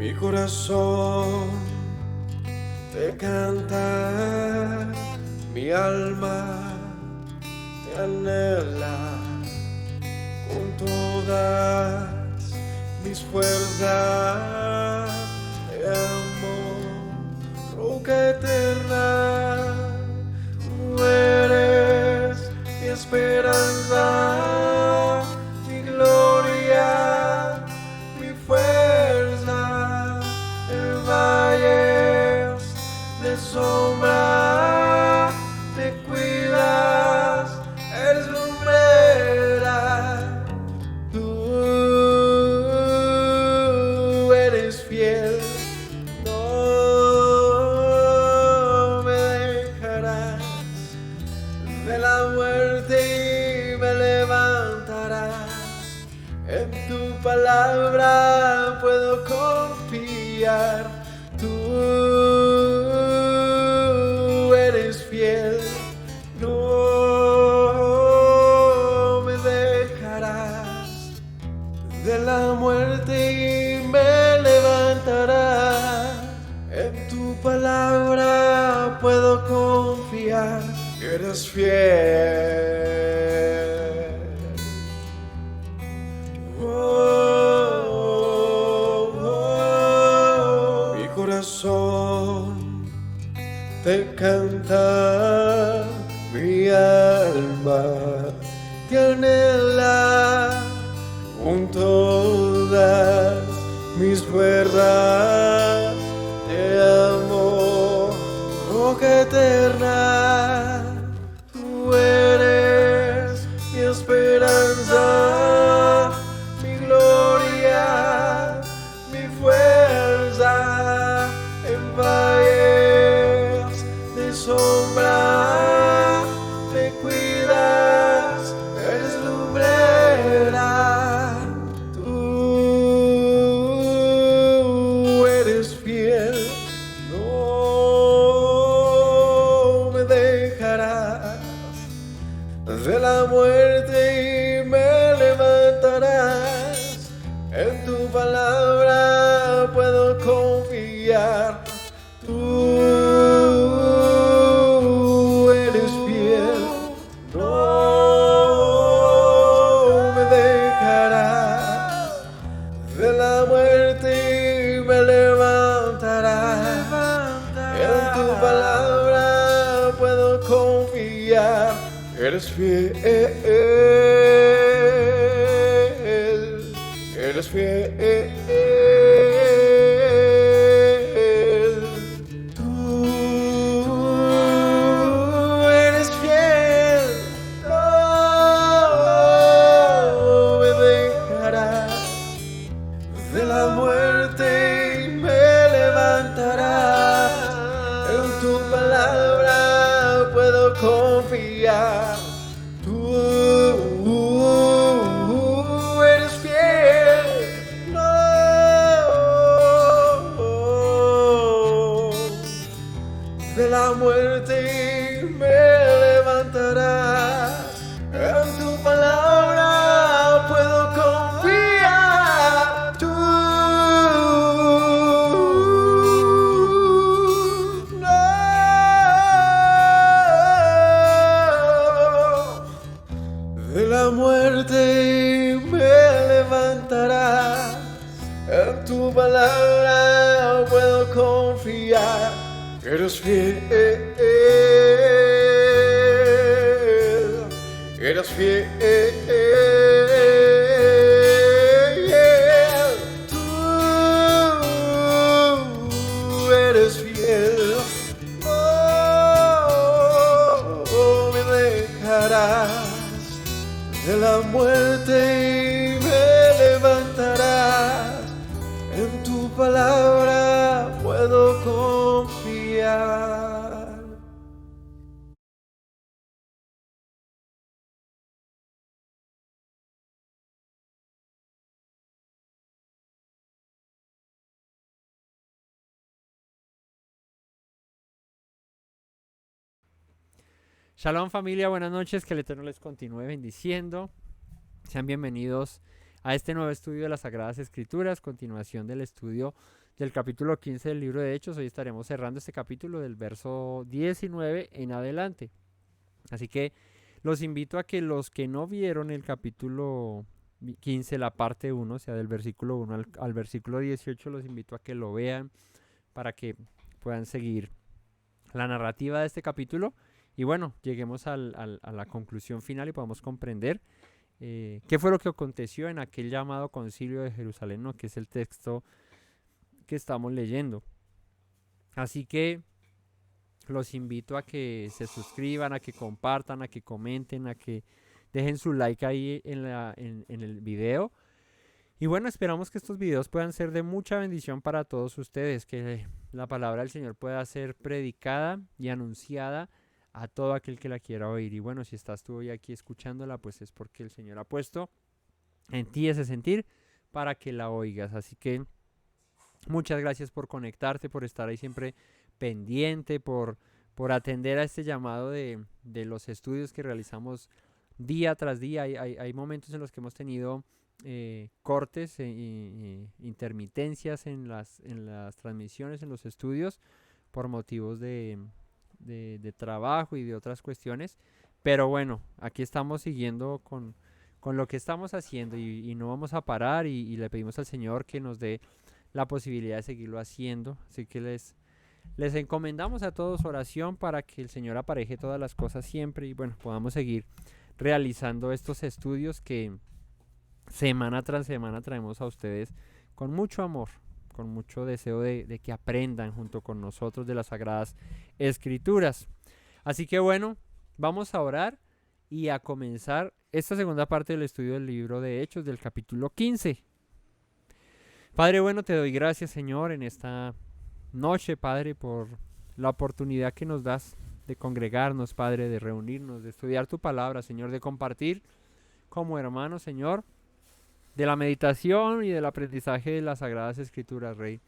Mi corazón te canta, mi alma te anhela con todas mis fuerzas. Te amo, roca eterna, tú eres mi esperanza, mi gloria, mi fuerza. En valles de sombra te cuidas, eres lumbrera. Tú eres fiel, no me dejarás. De la muerte y me levantarás. En tu palabra puedo confiar. Tú eres fiel, no me dejarás. De la muerte y me levantarás. En tu palabra puedo confiar. Eres fiel. Mi corazón te canta, mi alma te anhela con todas mis fuerzas. Te amo, roca eterna, tú eres mi esperanza, mi gloria, mi fuerza. En valles de sombra te cuidas, eres lumbrera. Tú eres fiel, no me dejarás. De la muerte y me levantarás. En tu palabra puedo confiar. Tú eres fiel, no me dejarás. De la muerte y me levantarás. En tu palabra puedo confiar. Eres fiel, eres fiel. Tú eres fiel, no me dejarás. De la muerte y me levantarás. En tu palabra puedo confiar. Tú eres fiel, no de la muerte y me levantarás. En tu palabra puedo confiar. Tú no de la muerte y me levantarás. En tu palabra puedo confiar. Eres fiel, eres fiel. Tú eres fiel, no me dejarás. De la muerte y me levantarás. En tu palabra puedo confiar. Shalom familia, buenas noches, que el Eterno les continúe bendiciendo. Sean bienvenidos a este nuevo estudio de las Sagradas Escrituras, continuación del estudio del capítulo 15 del libro de Hechos. Hoy estaremos cerrando este capítulo del verso 19 en adelante. Así que los invito a que los que no vieron el capítulo 15, la parte 1, o sea, del versículo 1 al versículo 18, los invito a que lo vean para que puedan seguir la narrativa de este capítulo. Y bueno, lleguemos a la conclusión final y podamos comprender qué fue lo que aconteció en aquel llamado concilio de Jerusalén, ¿no? Que es el texto que estamos leyendo. Así que los invito a que se suscriban, a que compartan, a que comenten, a que dejen su like ahí en el video. Y bueno, esperamos que estos videos puedan ser de mucha bendición para todos ustedes, que la palabra del Señor pueda ser predicada y anunciada a todo aquel que la quiera oír. Y bueno, si estás tú hoy aquí escuchándola, pues es porque el Señor ha puesto en ti ese sentir para que la oigas. Así que muchas gracias por conectarte, por estar ahí siempre pendiente, por atender a este llamado de los estudios que realizamos día tras día. Hay momentos en los que hemos tenido cortes e intermitencias en las transmisiones, en los estudios, por motivos de trabajo y de otras cuestiones. Pero bueno, aquí estamos siguiendo con lo que estamos haciendo y no vamos a parar y le pedimos al Señor que nos dé la posibilidad de seguirlo haciendo. Así que les encomendamos a todos oración para que el Señor apareje todas las cosas siempre y bueno, podamos seguir realizando estos estudios que semana tras semana traemos a ustedes con mucho amor, con mucho deseo de que aprendan junto con nosotros de las Sagradas Escrituras. Así que bueno, vamos a orar y a comenzar esta segunda parte del estudio del libro de Hechos del capítulo 15. Padre bueno, te doy gracias, Señor, en esta noche, Padre, por la oportunidad que nos das de congregarnos, Padre, de reunirnos, de estudiar tu palabra, Señor, de compartir como hermanos, Señor, de la meditación y del aprendizaje de las Sagradas Escrituras, Rey.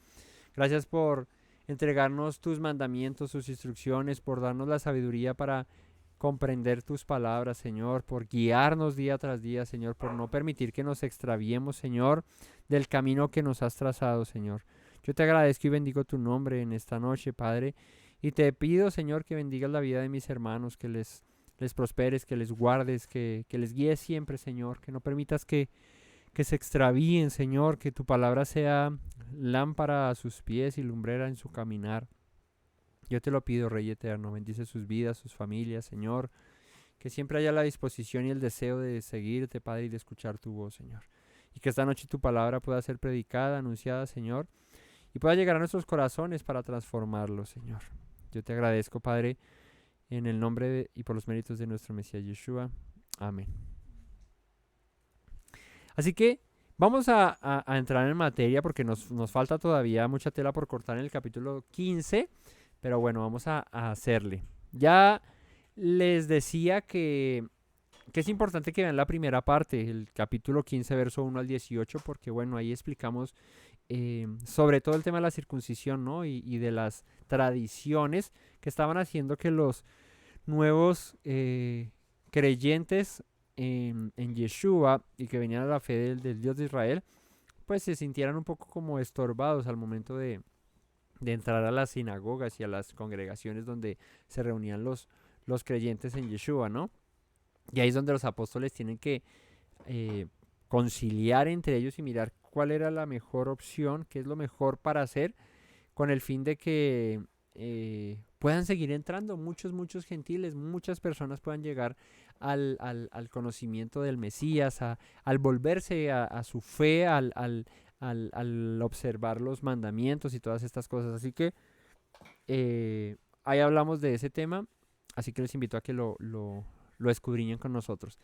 Gracias por entregarnos tus mandamientos, tus instrucciones, por darnos la sabiduría para comprender tus palabras, Señor, por guiarnos día tras día, Señor, por no permitir que nos extraviemos, Señor, del camino que nos has trazado, Señor. Yo te agradezco y bendigo tu nombre en esta noche, Padre, y te pido, Señor, que bendigas la vida de mis hermanos, que les prosperes, que les guardes, que les guíes siempre, Señor, que no permitas que se extravíen, Señor, que tu palabra sea lámpara a sus pies y lumbrera en su caminar. Yo te lo pido, Rey eterno, bendice sus vidas, sus familias, Señor, que siempre haya la disposición y el deseo de seguirte, Padre, y de escuchar tu voz, Señor. Y que esta noche tu palabra pueda ser predicada, anunciada, Señor, y pueda llegar a nuestros corazones para transformarlos, Señor. Yo te agradezco, Padre, en el nombre y por los méritos de nuestro Mesías Yeshua. Amén. Así que vamos a entrar en materia porque nos falta todavía mucha tela por cortar en el capítulo 15, pero bueno, vamos a hacerle. Ya les decía que es importante que vean la primera parte, el capítulo 15, verso 1 al 18, porque bueno, ahí explicamos sobre todo el tema de la circuncisión, ¿no? Y de las tradiciones que estaban haciendo que los nuevos creyentes en Yeshua y que venían a la fe del Dios de Israel, pues se sintieran un poco como estorbados al momento de entrar a las sinagogas y a las congregaciones donde se reunían los creyentes en Yeshua, ¿no? Y ahí es donde los apóstoles tienen que conciliar entre ellos y mirar cuál era la mejor opción, qué es lo mejor para hacer, con el fin de que puedan seguir entrando muchos gentiles, muchas personas puedan llegar al conocimiento del Mesías, al volverse a su fe, al observar los mandamientos y todas estas cosas. Así que ahí hablamos de ese tema, así que les invito a que lo escudriñen con nosotros.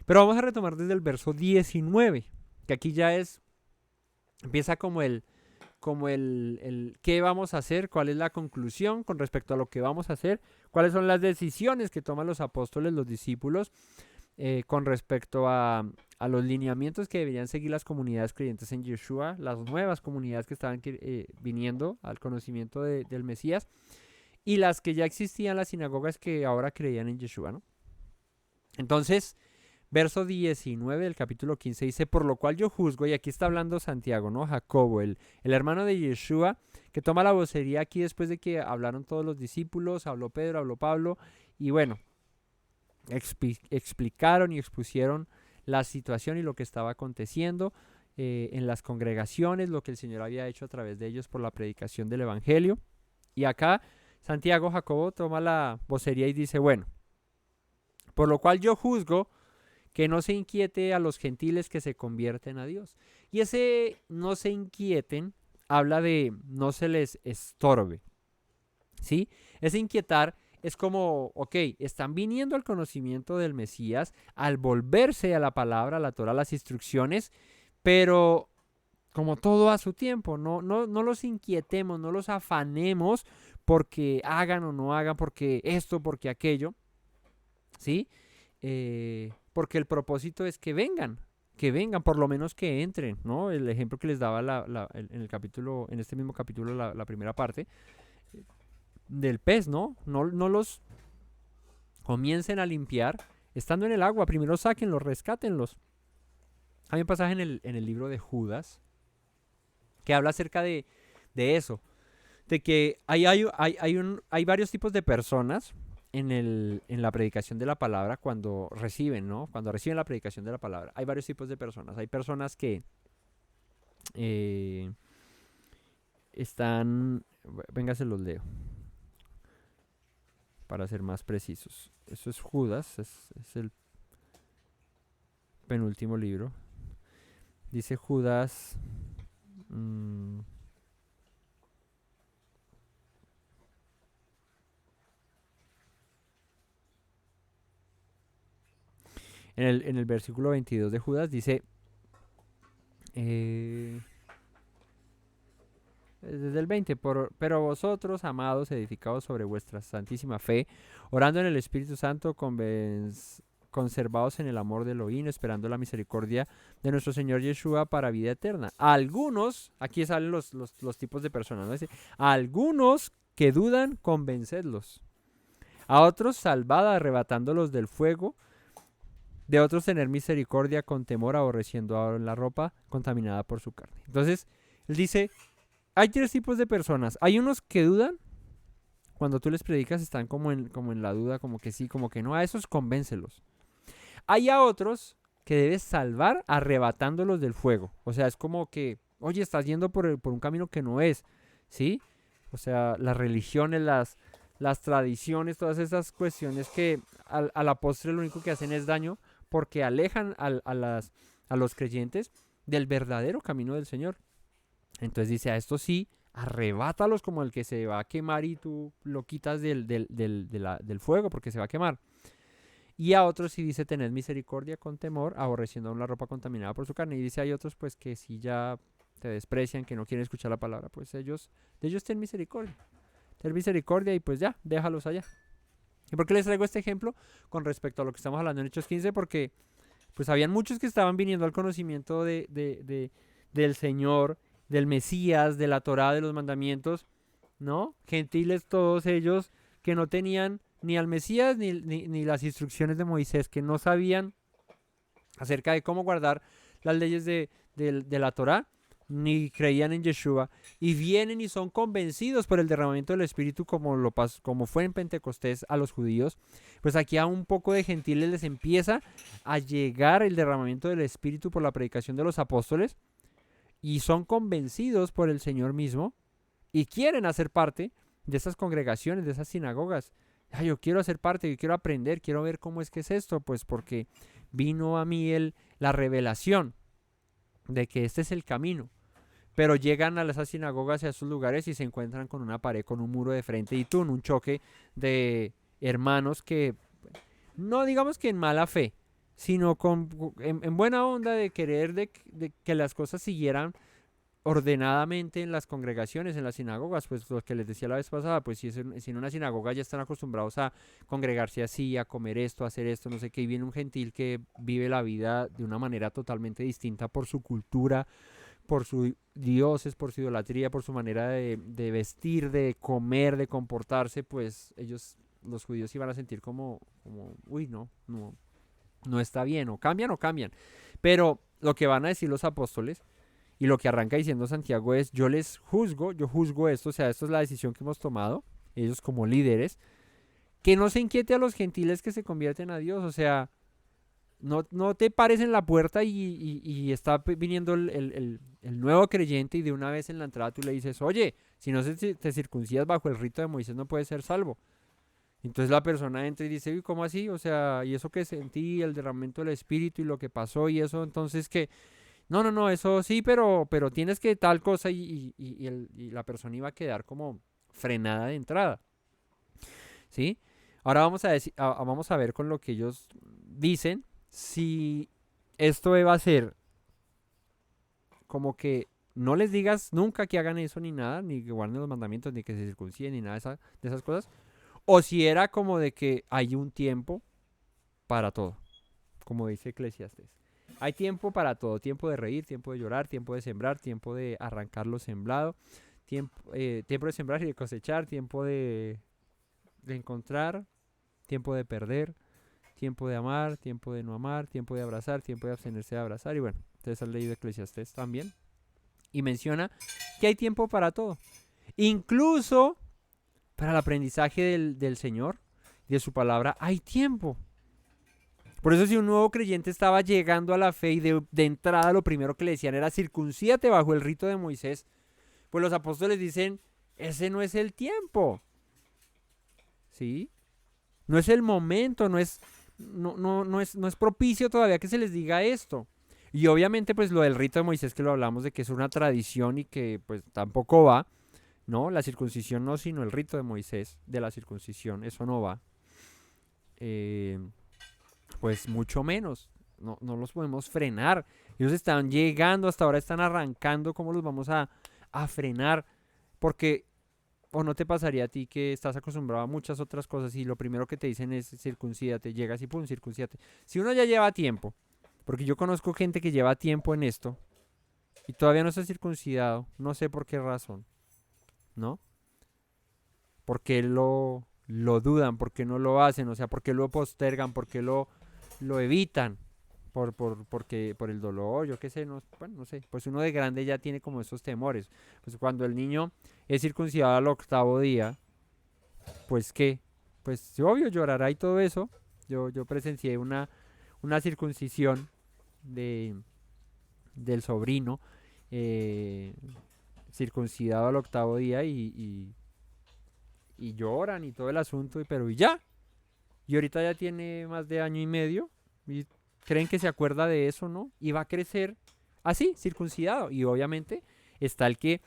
Pero vamos a retomar desde el verso 19, que aquí ya empieza como el qué vamos a hacer, cuál es la conclusión con respecto a lo que vamos a hacer, cuáles son las decisiones que toman los apóstoles, los discípulos, con respecto a los lineamientos que deberían seguir las comunidades creyentes en Yeshua, las nuevas comunidades que estaban viniendo al conocimiento del Mesías, y las que ya existían, las sinagogas que ahora creían en Yeshua, ¿no? Entonces, Verso 19 del capítulo 15 dice, por lo cual yo juzgo, y aquí está hablando Santiago, ¿no? Jacobo, el hermano de Yeshua, que toma la vocería aquí después de que hablaron todos los discípulos, habló Pedro, habló Pablo, y bueno, explicaron y expusieron la situación y lo que estaba aconteciendo en las congregaciones, lo que el Señor había hecho a través de ellos por la predicación del Evangelio. Y acá Santiago Jacobo toma la vocería y dice, bueno, por lo cual yo juzgo que no se inquiete a los gentiles que se convierten a Dios. Y ese no se inquieten habla de no se les estorbe, ¿sí? Ese inquietar es como, ok, están viniendo al conocimiento del Mesías, al volverse a la palabra, a la Torah, a las instrucciones, pero como todo a su tiempo, no los inquietemos, no los afanemos porque hagan o no hagan, porque esto, porque aquello, ¿sí? Porque el propósito es que vengan, por lo menos que entren, ¿no? El ejemplo que les daba en el capítulo, en este mismo capítulo, la primera parte del pez, ¿no? No los comiencen a limpiar estando en el agua, primero sáquenlos, rescátenlos. Hay un pasaje en el libro de Judas que habla acerca de eso, de que hay varios tipos de personas en la predicación de la palabra cuando reciben, ¿no? Cuando reciben la predicación de la palabra. Hay varios tipos de personas. Hay personas que están... Venga, se los leo. Para ser más precisos. Eso es Judas, es el penúltimo libro. Dice Judas... En el versículo 22 de Judas dice, desde el 20, pero vosotros, amados, edificados sobre vuestra santísima fe, orando en el Espíritu Santo, conservados en el amor de Elohim, esperando la misericordia de nuestro Señor Yeshua para vida eterna. A algunos, aquí salen los tipos de personas, ¿no? Dice, a algunos que dudan, convencedlos. A otros, salvad, arrebatándolos del fuego. De otros, tener misericordia con temor, aborreciendo la ropa contaminada por su carne. Entonces, él dice, hay tres tipos de personas. Hay unos que dudan, cuando tú les predicas están como en la duda, como que sí, como que no. A esos convéncelos. Hay a otros que debes salvar arrebatándolos del fuego. O sea, es como que, oye, estás yendo por un camino que no es, ¿sí? O sea, las religiones, las tradiciones, todas esas cuestiones que a la postre lo único que hacen es daño, porque alejan a los creyentes del verdadero camino del Señor. Entonces dice, a estos sí, arrebátalos como el que se va a quemar y tú lo quitas del fuego porque se va a quemar. Y a otros sí dice, tened misericordia con temor, aborreciendo aún la ropa contaminada por su carne. Y dice, hay otros pues que si ya te desprecian, que no quieren escuchar la palabra, pues de ellos ten misericordia. Ten misericordia y pues ya, déjalos allá. ¿Y por qué les traigo este ejemplo? Con respecto a lo que estamos hablando en Hechos 15, porque pues habían muchos que estaban viniendo al conocimiento del Señor, del Mesías, de la Torá, de los mandamientos, ¿no? Gentiles todos ellos que no tenían ni al Mesías ni las instrucciones de Moisés, que no sabían acerca de cómo guardar las leyes de la Torá, ni creían en Yeshua, y vienen y son convencidos por el derramamiento del Espíritu como fue en Pentecostés a los judíos. Pues aquí a un poco de gentiles les empieza a llegar el derramamiento del Espíritu por la predicación de los apóstoles, y son convencidos por el Señor mismo, y quieren hacer parte de esas congregaciones, de esas sinagogas. Yo quiero hacer parte, yo quiero aprender, quiero ver cómo es que es esto, pues porque vino a mí la revelación de que este es el camino. Pero llegan a esas sinagogas y a esos lugares y se encuentran con una pared, con un muro de frente y un choque de hermanos que, no digamos que en mala fe, sino en buena onda de querer de que las cosas siguieran ordenadamente en las congregaciones, en las sinagogas. Pues lo que les decía la vez pasada, pues si en una sinagoga ya están acostumbrados a congregarse así, a comer esto, a hacer esto, no sé qué, y viene un gentil que vive la vida de una manera totalmente distinta por su cultura, por sus dioses, por su idolatría, por su manera de vestir, de comer, de comportarse, pues ellos, los judíos, iban a sentir como uy, no, no está bien, o cambian. Pero lo que van a decir los apóstoles y lo que arranca diciendo Santiago es, yo juzgo esto, o sea, esto es la decisión que hemos tomado, ellos como líderes, que no se inquiete a los gentiles que se convierten a Dios, o sea, no te pares en la puerta y está viniendo el nuevo creyente y de una vez en la entrada tú le dices, oye, si no te circuncidas bajo el rito de Moisés no puedes ser salvo. Entonces la persona entra y dice, uy, ¿cómo así? O sea, y eso que sentí, el derramamiento del espíritu y lo que pasó y eso, entonces que, no, eso sí, pero tienes que tal cosa y la persona iba a quedar como frenada de entrada, ¿sí? Ahora vamos a ver con lo que ellos dicen, si esto va a ser como que no les digas nunca que hagan eso ni nada, ni que guarden los mandamientos, ni que se circunciden, ni nada de esas cosas, o si era como de que hay un tiempo para todo, como dice Eclesiastes. Hay tiempo para todo, tiempo de reír, tiempo de llorar, tiempo de sembrar, tiempo de arrancar lo sembrado, tiempo de sembrar y de cosechar, tiempo de encontrar, tiempo de perder, tiempo de amar, tiempo de no amar, tiempo de abrazar, tiempo de abstenerse de abrazar. Y bueno, ustedes han leído Eclesiastes también. Y menciona que hay tiempo para todo. Incluso para el aprendizaje del Señor, de su palabra, hay tiempo. Por eso si un nuevo creyente estaba llegando a la fe y de entrada lo primero que le decían era circuncídate bajo el rito de Moisés, pues los apóstoles dicen, ese no es el tiempo. ¿Sí? No es el momento, no es propicio todavía que se les diga esto. Y obviamente pues lo del rito de Moisés que lo hablamos de que es una tradición y que pues tampoco va, ¿no? La circuncisión no, sino el rito de Moisés de la circuncisión, eso no va. Pues mucho menos, no los podemos frenar. Ellos están llegando, hasta ahora están arrancando, ¿cómo los vamos a frenar? Porque, o no te pasaría a ti que estás acostumbrado a muchas otras cosas y lo primero que te dicen es circuncídate, llegas y pum, circuncídate. Si uno ya lleva tiempo, porque yo conozco gente que lleva tiempo en esto y todavía no está circuncidado, no sé por qué razón, ¿no? ¿Por qué lo dudan? ¿Por qué no lo hacen? O sea, ¿por qué lo postergan? ¿Por qué lo evitan? Porque por el dolor, yo qué sé, bueno, no sé. Pues uno de grande ya tiene como esos temores. Pues cuando el niño es circuncidado al 8.º día, pues qué, pues obvio llorará y todo eso. Yo presencié una circuncisión del sobrino circuncidado al 8.º día y lloran y todo el asunto, pero y ya. Y ahorita ya tiene más de año y medio y creen que se acuerda de eso, ¿no? Y va a crecer así, circuncidado. Y obviamente está el que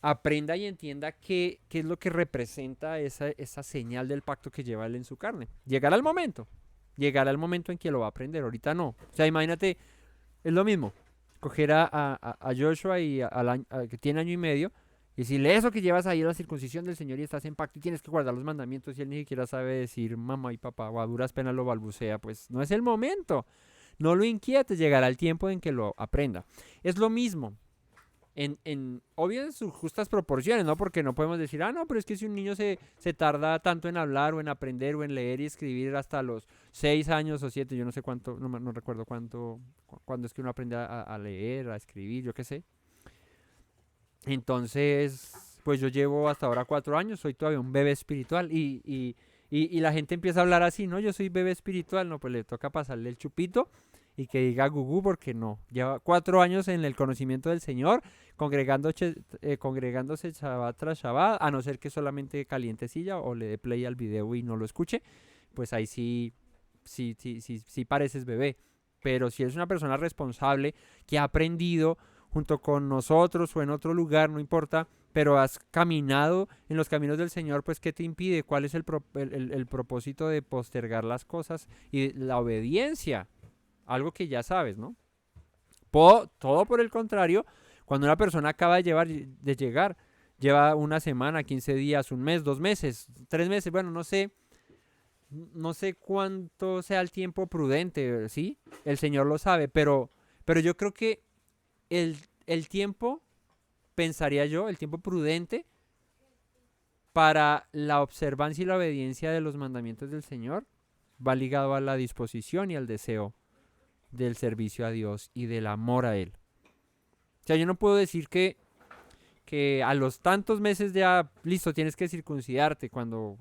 aprenda y entienda qué es lo que representa esa señal del pacto que lleva él en su carne. Llegará el momento en que lo va a aprender, ahorita no. O sea, imagínate, es lo mismo, coger a Joshua que tiene año y medio, y decirle eso que llevas ahí a la circuncisión del Señor y estás en pacto y tienes que guardar los mandamientos y él ni siquiera sabe decir mamá y papá o a duras penas lo balbucea, pues no es el momento. No lo inquietes, llegará el tiempo en que lo aprenda. Es lo mismo. Obvio en sus justas proporciones, ¿no? Porque no podemos decir, no, pero es que si un niño se tarda tanto en hablar o en aprender o en leer y escribir hasta los 6 años o 7, yo no sé cuánto, no recuerdo cuándo es que uno aprende a leer, a escribir, yo qué sé. Entonces, pues yo llevo hasta ahora 4 años, soy todavía un bebé espiritual y la gente empieza a hablar así, ¿no? Yo soy bebé espiritual, no, pues le toca pasarle el chupito y que diga gugú porque no. Lleva 4 años en el conocimiento del Señor, congregándose Shabbat tras Shabbat, a no ser que solamente caliente silla o le dé play al video y no lo escuche, pues ahí sí pareces bebé. Pero si eres una persona responsable que ha aprendido junto con nosotros o en otro lugar, no importa, pero has caminado en los caminos del Señor, pues ¿qué te impide? ¿Cuál es el propósito de postergar las cosas? Y la obediencia, algo que ya sabes, ¿no? Todo por el contrario, cuando una persona acaba de llegar, lleva una semana, 15 días, un mes, 2 meses, 3 meses, bueno, no sé cuánto sea el tiempo prudente, ¿sí? El Señor lo sabe, pero yo creo que el tiempo, pensaría yo, el tiempo prudente para la observancia y la obediencia de los mandamientos del Señor va ligado a la disposición y al deseo del servicio a Dios y del amor a Él. O sea, yo no puedo decir que a los tantos meses ya, listo, tienes que circuncidarte cuando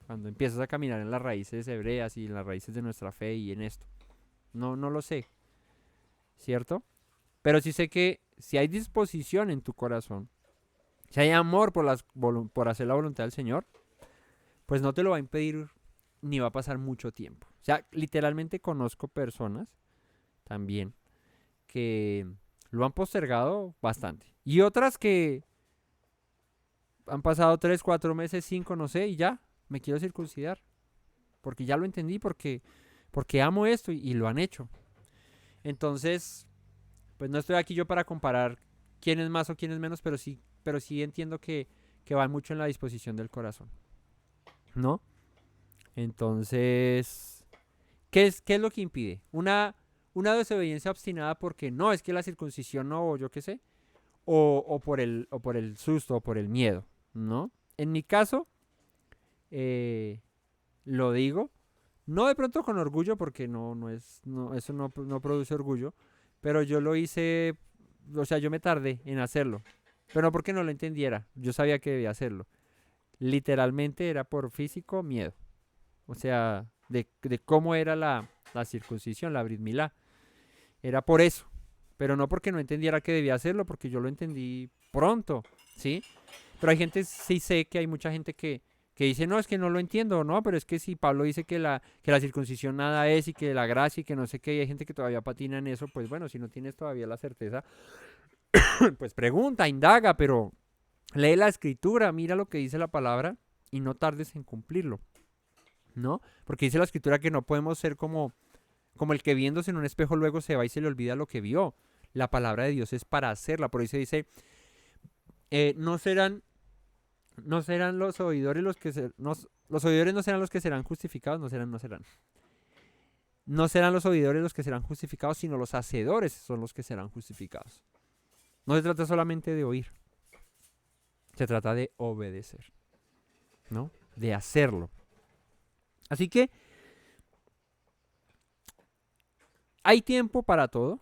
empiezas a caminar en las raíces hebreas y en las raíces de nuestra fe y en esto. No lo sé, ¿cierto? Pero sí sé que si hay disposición en tu corazón, si hay amor por hacer la voluntad del Señor, pues no te lo va a impedir ni va a pasar mucho tiempo. O sea, literalmente conozco personas también que lo han postergado bastante. Y otras que han pasado 3, 4 meses, 5, no sé, y ya, me quiero circuncidar. Porque ya lo entendí, porque amo esto y lo han hecho. Entonces, pues no estoy aquí yo para comparar quién es más o quién es menos, pero sí entiendo que va mucho en la disposición del corazón, ¿no? Entonces, ¿qué es lo que impide? Una desobediencia obstinada porque no, es que la circuncisión no, o yo qué sé, o por el susto, o por el miedo, ¿no? En mi caso, lo digo, no de pronto con orgullo, porque eso no produce orgullo, pero yo lo hice, o sea, yo me tardé en hacerlo, pero no porque no lo entendiera, yo sabía que debía hacerlo. Literalmente era por físico miedo, o sea, de cómo era la circuncisión, la Brit Milá. Era por eso, pero no porque no entendiera que debía hacerlo, porque yo lo entendí pronto, ¿sí? Pero hay gente, sí sé que hay mucha gente que dice, no, es que no lo entiendo, no, pero es que si Pablo dice que la circuncisión nada es y que la gracia y que no sé qué, y hay gente que todavía patina en eso, pues bueno, si no tienes todavía la certeza, pues pregunta, indaga, pero lee la escritura, mira lo que dice la palabra y no tardes en cumplirlo, ¿no? Porque dice la escritura que no podemos ser como el que viéndose en un espejo luego se va y se le olvida lo que vio. La palabra de Dios es para hacerla. Por eso dice, no serán los oidores los oidores no serán los que serán justificados, no serán. No serán los oidores los que serán justificados, sino los hacedores son los que serán justificados. No se trata solamente de oír. Se trata de obedecer, ¿no? De hacerlo. Así que hay tiempo para todo,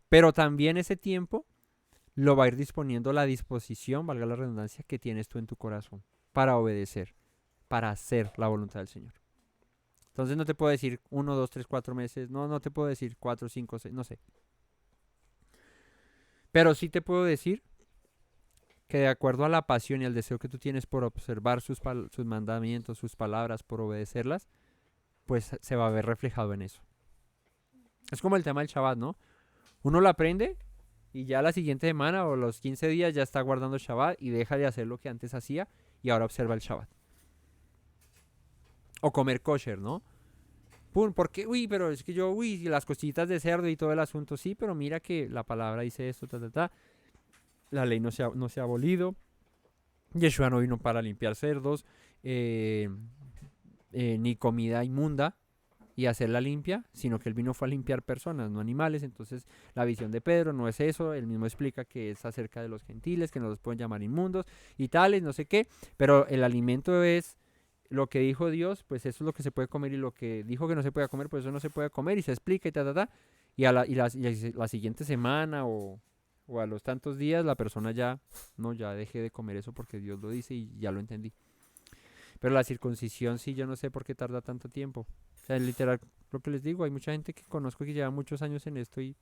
pero también ese tiempo lo va a ir disponiendo la disposición, valga la redundancia, que tienes tú en tu corazón para obedecer, para hacer la voluntad del Señor. Entonces no te puedo decir 1, 2, 3, 4 meses, no te puedo decir 4, 5, 6, no sé. Pero sí te puedo decir que de acuerdo a la pasión y al deseo que tú tienes por observar sus mandamientos, sus palabras, por obedecerlas, pues se va a ver reflejado en eso. Es como el tema del Shabbat, ¿no? Uno lo aprende y ya la siguiente semana o los 15 días ya está guardando el Shabbat y deja de hacer lo que antes hacía y ahora observa el Shabbat. O comer kosher, ¿no? Pum, porque, pero es que las costillitas de cerdo y todo el asunto, sí, pero mira que la palabra dice esto, la ley no se ha abolido, Yeshua no vino para limpiar cerdos, ni comida inmunda y hacerla limpia, sino que él vino fue a limpiar personas, no animales. Entonces la visión de Pedro no es eso, él mismo explica que es acerca de los gentiles, que no los pueden llamar inmundos y tales, no sé qué, pero el alimento es lo que dijo Dios, pues eso es lo que se puede comer, y lo que dijo que no se puede comer, pues eso no se puede comer, y se explica y la siguiente semana o a los tantos días la persona ya deje de comer eso porque Dios lo dice y ya lo entendí. Pero la circuncisión sí, yo no sé por qué tarda tanto tiempo. O sea, literal, lo que les digo, hay mucha gente que conozco que lleva muchos años en esto y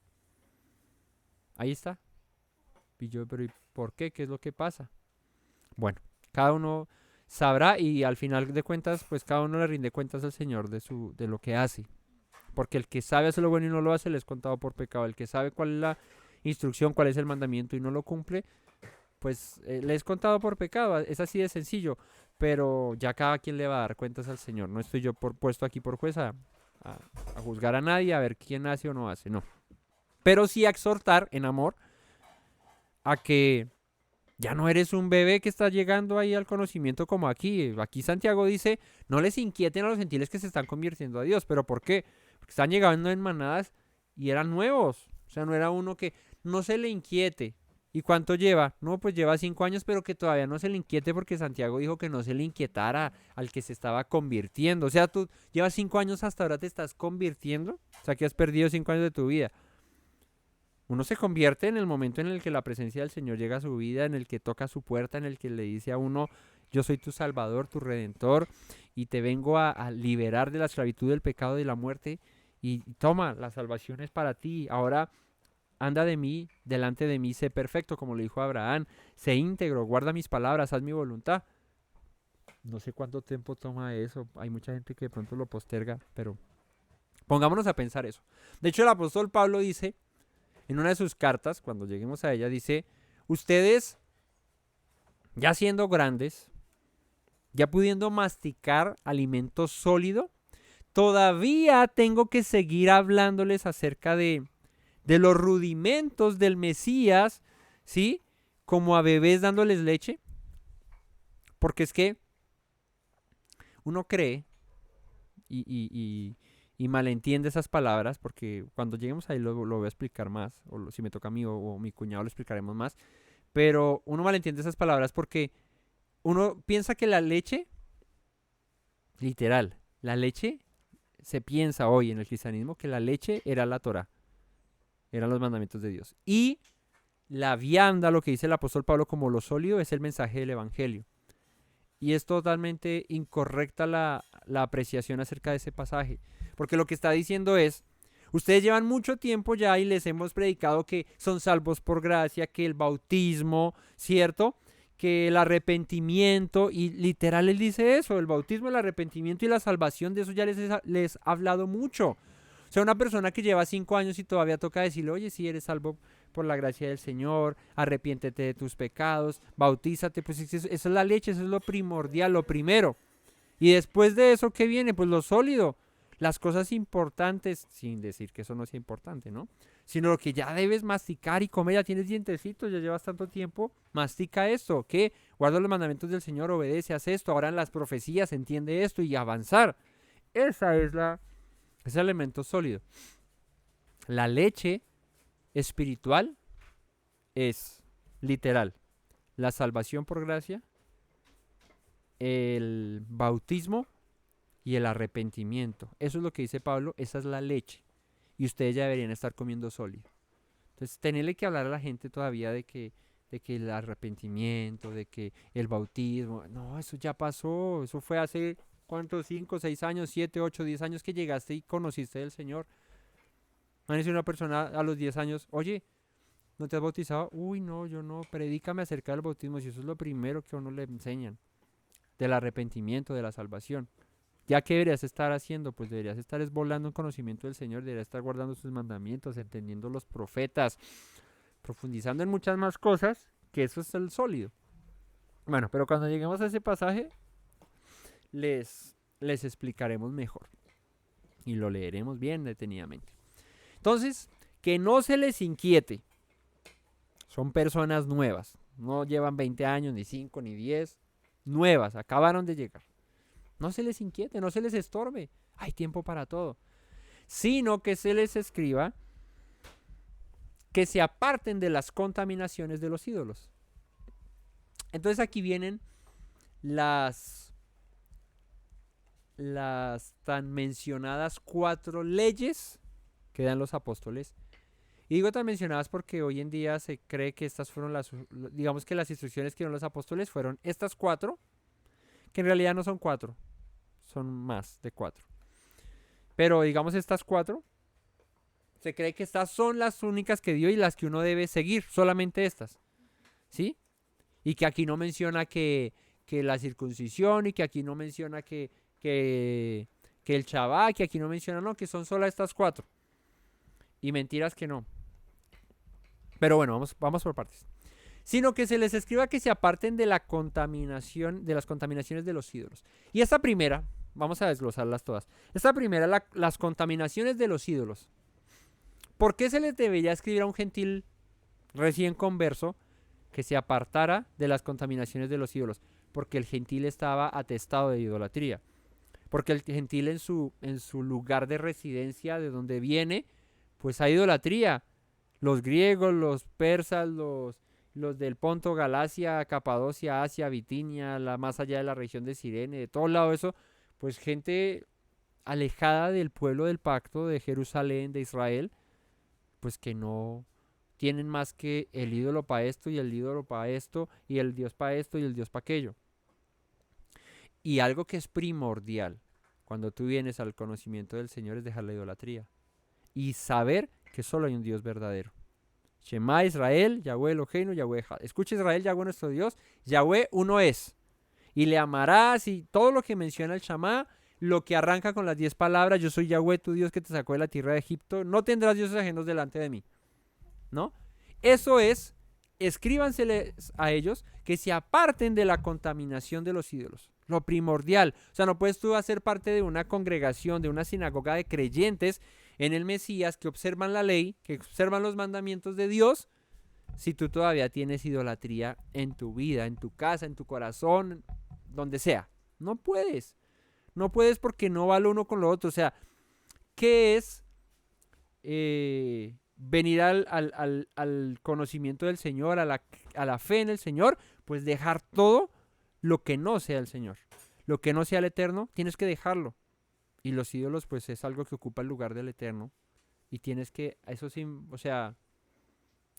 ahí está. Y yo, pero ¿y por qué? ¿Qué es lo que pasa? Bueno, cada uno sabrá y al final de cuentas, pues cada uno le rinde cuentas al Señor de lo que hace. Porque el que sabe hacer lo bueno y no lo hace, le es contado por pecado. El que sabe cuál es la instrucción, cuál es el mandamiento y no lo cumple, pues le es contado por pecado. Es así de sencillo. Pero ya cada quien le va a dar cuentas al Señor. No estoy yo puesto aquí por juez a juzgar a nadie, a ver quién hace o no hace, no. Pero sí a exhortar en amor a que ya no eres un bebé que está llegando ahí al conocimiento como aquí. Aquí Santiago dice, no les inquieten a los gentiles que se están convirtiendo a Dios. ¿Pero por qué? Porque están llegando en manadas y eran nuevos. O sea, no era uno que no se le inquiete. ¿Y cuánto lleva? No, pues lleva 5 años, pero que todavía no se le inquiete porque Santiago dijo que no se le inquietara al que se estaba convirtiendo. O sea, tú llevas 5 años hasta ahora te estás convirtiendo. O sea, que has perdido 5 años de tu vida. Uno se convierte en el momento en el que la presencia del Señor llega a su vida, en el que toca su puerta, en el que le dice a uno, yo soy tu Salvador, tu Redentor, y te vengo a liberar de la esclavitud del pecado y de la muerte. Y toma, la salvación es para ti. Ahora anda de mí, delante de mí, sé perfecto, como le dijo a Abraham, sé íntegro, guarda mis palabras, haz mi voluntad. No sé cuánto tiempo toma eso. Hay mucha gente que de pronto lo posterga, pero pongámonos a pensar eso. De hecho, el apóstol Pablo dice, en una de sus cartas, cuando lleguemos a ella, dice, ustedes, ya siendo grandes, ya pudiendo masticar alimento sólido, todavía tengo que seguir hablándoles acerca de los rudimentos del Mesías, ¿sí? Como a bebés dándoles leche. Porque es que uno cree y malentiende esas palabras, porque cuando lleguemos ahí lo voy a explicar más, o si me toca a mí o mi cuñado lo explicaremos más, pero uno malentiende esas palabras porque uno piensa que la leche, literal, la leche, se piensa hoy en el cristianismo que la leche era la Torá, eran los mandamientos de Dios. Y la vianda, lo que dice el apóstol Pablo como lo sólido, es el mensaje del evangelio. Y es totalmente incorrecta la apreciación acerca de ese pasaje. Porque lo que está diciendo es, ustedes llevan mucho tiempo ya y les hemos predicado que son salvos por gracia, que el bautismo, ¿cierto? Que el arrepentimiento, y literal él dice eso, el bautismo, el arrepentimiento y la salvación, de eso ya les ha hablado mucho. O sea, una persona que lleva 5 años y todavía toca decirle, oye, si eres salvo por la gracia del Señor, arrepiéntete de tus pecados, bautízate, pues eso es la leche, eso es lo primordial, lo primero. Y después de eso, ¿qué viene? Pues lo sólido, las cosas importantes, sin decir que eso no sea importante, ¿no? Sino lo que ya debes masticar y comer, ya tienes dientecitos, ya llevas tanto tiempo, mastica esto, ¿qué? Guarda los mandamientos del Señor, obedece, haz esto, ahora en las profecías entiende esto y avanzar. Ese elemento sólido. La leche espiritual es literal la salvación por gracia, el bautismo y el arrepentimiento. Eso es lo que dice Pablo, esa es la leche. Y ustedes ya deberían estar comiendo sólido. Entonces, tenerle que hablar a la gente todavía de que el arrepentimiento, de que el bautismo, no, eso ya pasó, eso fue hace, ¿cuántos? 5, 6 años, 7, 8, 10 años que llegaste y conociste del Señor. Van a decir una persona a los 10 años, oye, ¿no te has bautizado? Uy, no, yo no, predícame acerca del bautismo, si eso es lo primero que a uno le enseñan, del arrepentimiento, de la salvación. ¿Ya qué deberías estar haciendo? Pues deberías estar volando en conocimiento del Señor, deberías estar guardando sus mandamientos, entendiendo los profetas, profundizando en muchas más cosas, que eso es el sólido. Bueno, pero cuando lleguemos a ese pasaje, les explicaremos mejor y lo leeremos bien detenidamente. Entonces, que no se les inquiete. Son personas nuevas. No llevan 20 años, ni 5, ni 10. Nuevas, acabaron de llegar. No se les inquiete, no se les estorbe. Hay tiempo para todo. Sino que se les escriba que se aparten de las contaminaciones de los ídolos. Entonces aquí vienen las tan mencionadas 4 leyes que dan los apóstoles. Y digo tan mencionadas porque hoy en día se cree que estas fueron digamos que las instrucciones que dieron los apóstoles fueron estas 4, que en realidad no son 4, son más de 4. Pero digamos estas 4, se cree que estas son las únicas que dio y las que uno debe seguir, solamente estas, ¿sí? Y que aquí no menciona que la circuncisión, y que aquí no menciona que el Shabbat, que aquí no menciona, no, que son solo estas 4. Y mentiras que no. Pero bueno, vamos por partes. Sino que se les escriba que se aparten de la contaminación, de las contaminaciones de los ídolos. Y esta primera, vamos a desglosarlas todas. Esta primera, las contaminaciones de los ídolos. ¿Por qué se les debería escribir a un gentil recién converso que se apartara de las contaminaciones de los ídolos? Porque el gentil estaba atestado de idolatría. Porque el gentil en su lugar de residencia, de donde viene, pues hay idolatría. Los griegos, los persas, los los del Ponto, Galacia, Capadocia, Asia, Bitinia, más allá de la región de Cirene, de todo lado eso, pues gente alejada del pueblo del pacto de Jerusalén, de Israel, pues que no tienen más que el ídolo para esto y el ídolo para esto y el Dios para esto y el Dios para aquello. Y algo que es primordial cuando tú vienes al conocimiento del Señor es dejar la idolatría y saber que solo hay un Dios verdadero. Shema Israel, Yahweh Eloheinu, Yahweh Echad. Escucha Israel, Yahweh nuestro Dios, Yahweh uno es. Y le amarás y todo lo que menciona el Shama, lo que arranca con las 10 palabras, yo soy Yahweh tu Dios que te sacó de la tierra de Egipto, no tendrás dioses ajenos delante de mí. ¿No? Eso es, escríbanseles a ellos que se aparten de la contaminación de los ídolos. Lo primordial. O sea, no puedes tú hacer parte de una congregación, de una sinagoga de creyentes en el Mesías que observan la ley, que observan los mandamientos de Dios, si tú todavía tienes idolatría en tu vida, en tu casa, en tu corazón, donde sea. No puedes. No puedes porque no va lo uno con lo otro. O sea, ¿qué es venir al conocimiento del Señor, a la fe en el Señor? Pues dejar todo lo que no sea el Señor. Lo que no sea el Eterno, tienes que dejarlo. Y los ídolos, pues es algo que ocupa el lugar del Eterno. Y tienes que, eso sí, o sea,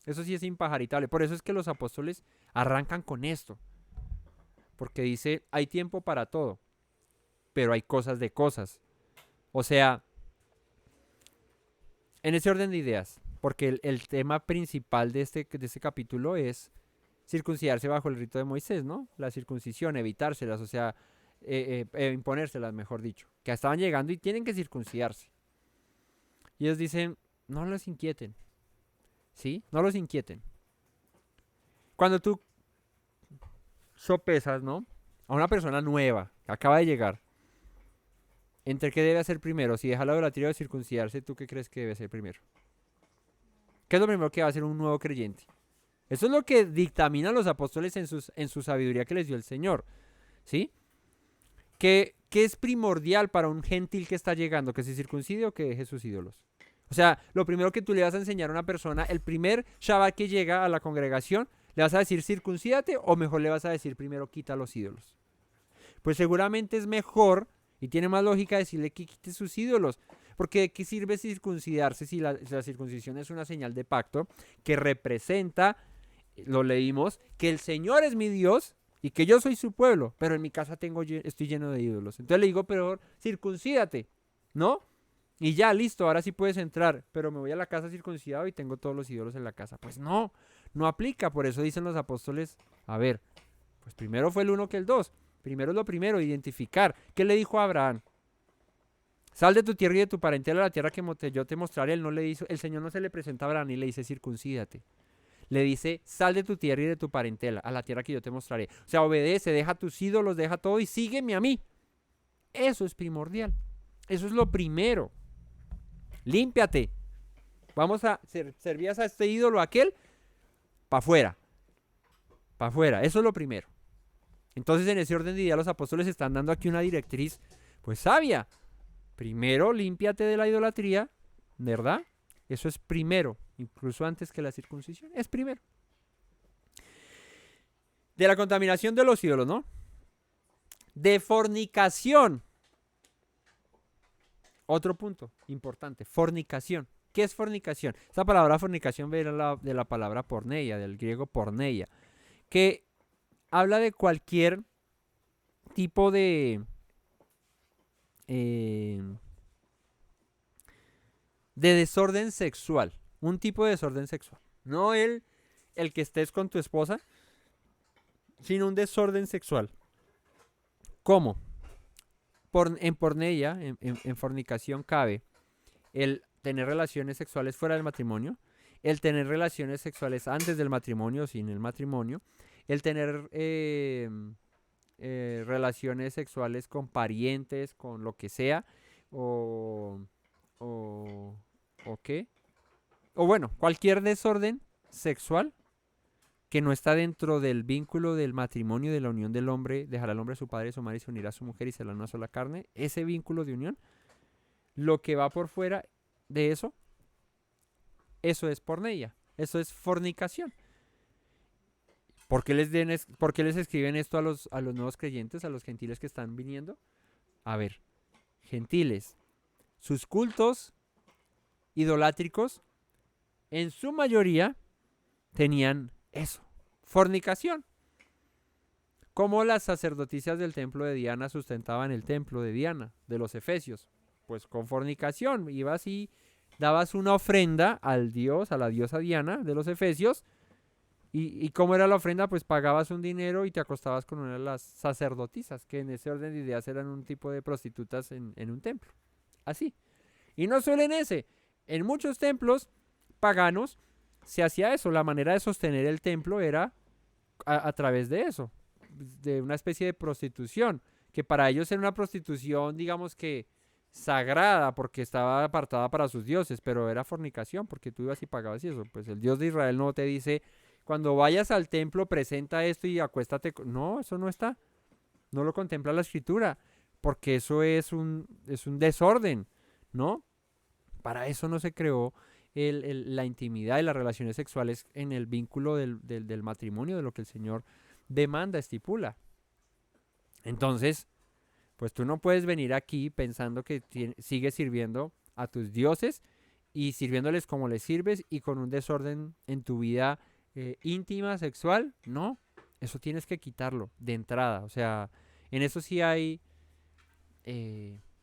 eso sí es impajaritable. Por eso es que los apóstoles arrancan con esto. Porque dice, hay tiempo para todo, pero hay cosas de cosas. O sea, en ese orden de ideas, porque el tema principal de este capítulo es circuncidarse bajo el rito de Moisés, ¿no? La circuncisión, evitárselas, o sea, imponérselas, mejor dicho. Que estaban llegando y tienen que circuncidarse. Y ellos dicen, no los inquieten, ¿sí? No los inquieten. Cuando tú sopesas, ¿no? A una persona nueva, que acaba de llegar, ¿entre qué debe hacer primero? Si deja la idolatría o circuncidarse, ¿tú qué crees que debe hacer primero? ¿Qué es lo primero que va a hacer un nuevo creyente? Eso es lo que dictaminan los apóstoles en su sabiduría que les dio el Señor, ¿sí? ¿Qué es primordial para un gentil que está llegando? ¿Que se circuncide o que deje sus ídolos? O sea, lo primero que tú le vas a enseñar a una persona, el primer Shabbat que llega a la congregación, ¿le vas a decir circuncídate o mejor le vas a decir primero quita los ídolos? Pues seguramente es mejor y tiene más lógica decirle que quite sus ídolos. Porque ¿de qué sirve circuncidarse si la circuncisión es una señal de pacto que representa, lo leímos, que el Señor es mi Dios y que yo soy su pueblo, pero en mi casa estoy lleno de ídolos? Entonces le digo, pero circuncídate, ¿no? Y ya, listo, ahora sí puedes entrar, pero me voy a la casa circuncidado y tengo todos los ídolos en la casa. Pues no, no aplica, por eso dicen los apóstoles, a ver, pues primero fue el uno que el dos. Primero es lo primero, identificar. ¿Qué le dijo a Abraham? Sal de tu tierra y de tu parentela a la tierra que yo te mostraré. El Señor no se le presenta a Abraham y le dice circuncídate. Le dice, sal de tu tierra y de tu parentela a la tierra que yo te mostraré. O sea, obedece, deja tus ídolos, deja todo y sígueme a mí. Eso es primordial. Eso es lo primero. Límpiate. Vamos a servías a este ídolo, a aquel, para afuera. Para afuera. Eso es lo primero. Entonces, en ese orden de idea, los apóstoles están dando aquí una directriz, pues sabia. Primero, límpiate de la idolatría, ¿verdad? Eso es primero, incluso antes que la circuncisión, es primero. De la contaminación de los ídolos, ¿no? De fornicación. Otro punto importante, fornicación. ¿Qué es fornicación? Esta palabra fornicación viene de la palabra porneia, del griego porneia, que habla de cualquier tipo de desorden sexual. Un tipo de desorden sexual. No el que estés con tu esposa, sino un desorden sexual. ¿Cómo? En porneia, en fornicación cabe el tener relaciones sexuales fuera del matrimonio, el tener relaciones sexuales antes del matrimonio o sin el matrimonio, el tener relaciones sexuales con parientes, con lo que sea, o qué, o bueno, cualquier desorden sexual que no está dentro del vínculo del matrimonio, de la unión del hombre, dejará al hombre a su padre y a su madre y se unirá a su mujer y será una sola carne. Ese vínculo de unión, lo que va por fuera de eso es porneia, eso es fornicación. ¿Por qué les escriben esto a los nuevos creyentes, a los gentiles que están viniendo? A ver, gentiles, sus cultos idolátricos en su mayoría tenían eso, fornicación. ¿Cómo las sacerdotisas del templo de Diana sustentaban el templo de Diana, de los efesios? Pues con fornicación. Ibas y dabas una ofrenda al dios, a la diosa Diana de los efesios. ¿Y cómo era la ofrenda? Pues pagabas un dinero y te acostabas con una de las sacerdotisas, que en ese orden de ideas eran un tipo de prostitutas en un templo. Así. Y no solo en ese. En muchos templos paganos se hacía eso. La manera de sostener el templo era a través de eso, de una especie de prostitución, que para ellos era una prostitución, digamos que sagrada, porque estaba apartada para sus dioses, pero era fornicación, porque tú ibas y pagabas y eso. Pues el Dios de Israel no te dice, cuando vayas al templo presenta esto y acuéstate. No, eso no está. No lo contempla la escritura, porque eso es un desorden, ¿no? Para eso no se creó la intimidad y las relaciones sexuales en el vínculo del matrimonio, de lo que el Señor demanda, estipula. Entonces, pues tú no puedes venir aquí pensando que sigues sirviendo a tus dioses y sirviéndoles como les sirves y con un desorden en tu vida íntima, sexual. No, eso tienes que quitarlo de entrada. O sea, en eso sí hay,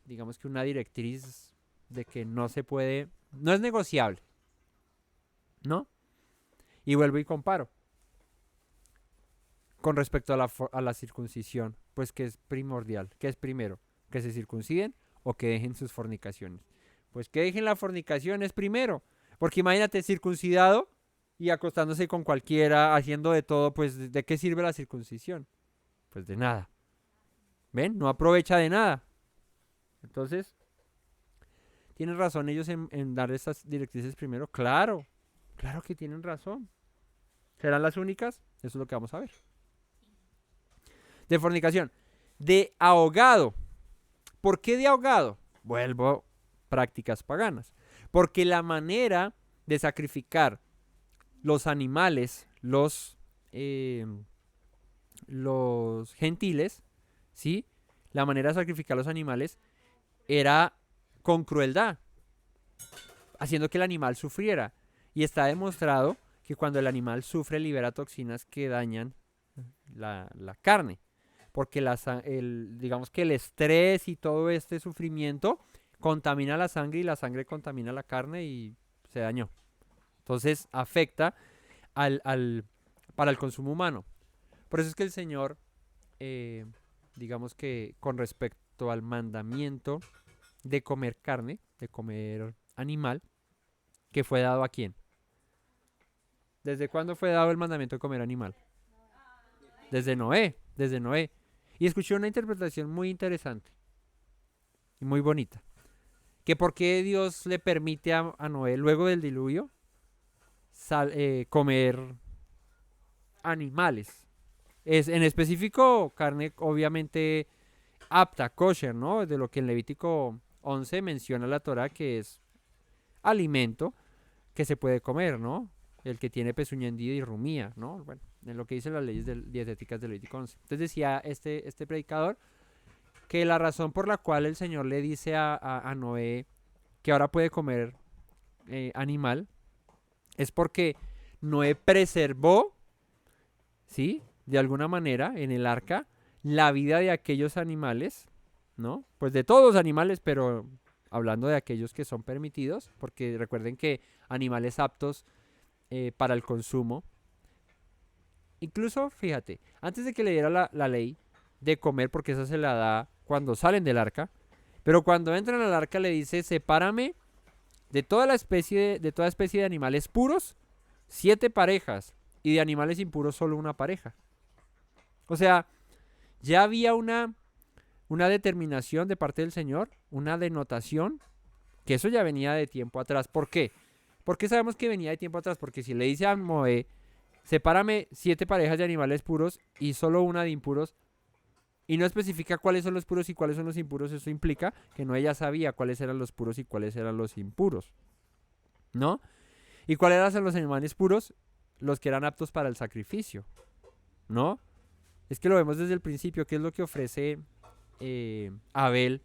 digamos que una directriz de que no se puede, no es negociable, ¿no? Y vuelvo y comparo. Con respecto a la circuncisión, pues que es primordial. ¿Qué es primero? ¿Que se circunciden o que dejen sus fornicaciones? Pues que dejen la fornicación es primero. Porque imagínate circuncidado y acostándose con cualquiera, haciendo de todo, pues ¿de qué sirve la circuncisión? Pues de nada. ¿Ven? No aprovecha de nada. Entonces, ¿tienen razón ellos en dar estas directrices primero? Claro, claro que tienen razón. ¿Serán las únicas? Eso es lo que vamos a ver. De fornicación. De ahogado. ¿Por qué de ahogado? Vuelvo, prácticas paganas. Porque la manera de sacrificar los animales, los gentiles, ¿sí? La manera de sacrificar los animales era con crueldad, haciendo que el animal sufriera. Y está demostrado que cuando el animal sufre libera toxinas que dañan la carne. Porque digamos que el estrés y todo este sufrimiento contamina la sangre y la sangre contamina la carne y se dañó. Entonces afecta para el consumo humano. Por eso es que el Señor, digamos que con respecto al mandamiento de comer carne, de comer animal, que fue dado ¿a quién? ¿Desde cuándo fue dado el mandamiento de comer animal? Desde Noé. Y escuché una interpretación muy interesante y muy bonita. Que por qué Dios le permite a Noé, luego del diluvio, comer animales. En específico, carne obviamente apta, kosher, ¿no? De lo que en Levítico 11 menciona la Torah, que es alimento que se puede comer, ¿no? El que tiene pezuña hendida y rumía, ¿no? Bueno, en lo que dicen las leyes dietéticas de Levítico 11. Entonces decía este predicador que la razón por la cual el Señor le dice a Noé que ahora puede comer animal es porque Noé preservó, ¿sí? De alguna manera en el arca la vida de aquellos animales, ¿no? Pues de todos los animales, pero hablando de aquellos que son permitidos, porque recuerden que animales aptos para el consumo. Incluso, fíjate, antes de que le diera la ley de comer, porque esa se la da cuando salen del arca, pero cuando entran al arca le dice, sepárame de toda especie de animales puros, 7 parejas, y de animales impuros solo una pareja. O sea, ya había una determinación de parte del Señor, una denotación, que eso ya venía de tiempo atrás. ¿Por qué? ¿Por qué sabemos que venía de tiempo atrás? Porque si le dice a Noé, sepárame 7 parejas de animales puros y solo una de impuros, y no especifica cuáles son los puros y cuáles son los impuros, eso implica que Noé ya sabía cuáles eran los puros y cuáles eran los impuros, ¿no? ¿Y cuáles eran los animales puros? Los que eran aptos para el sacrificio. ¿no? Es que lo vemos desde el principio, ¿qué es lo que ofrece Abel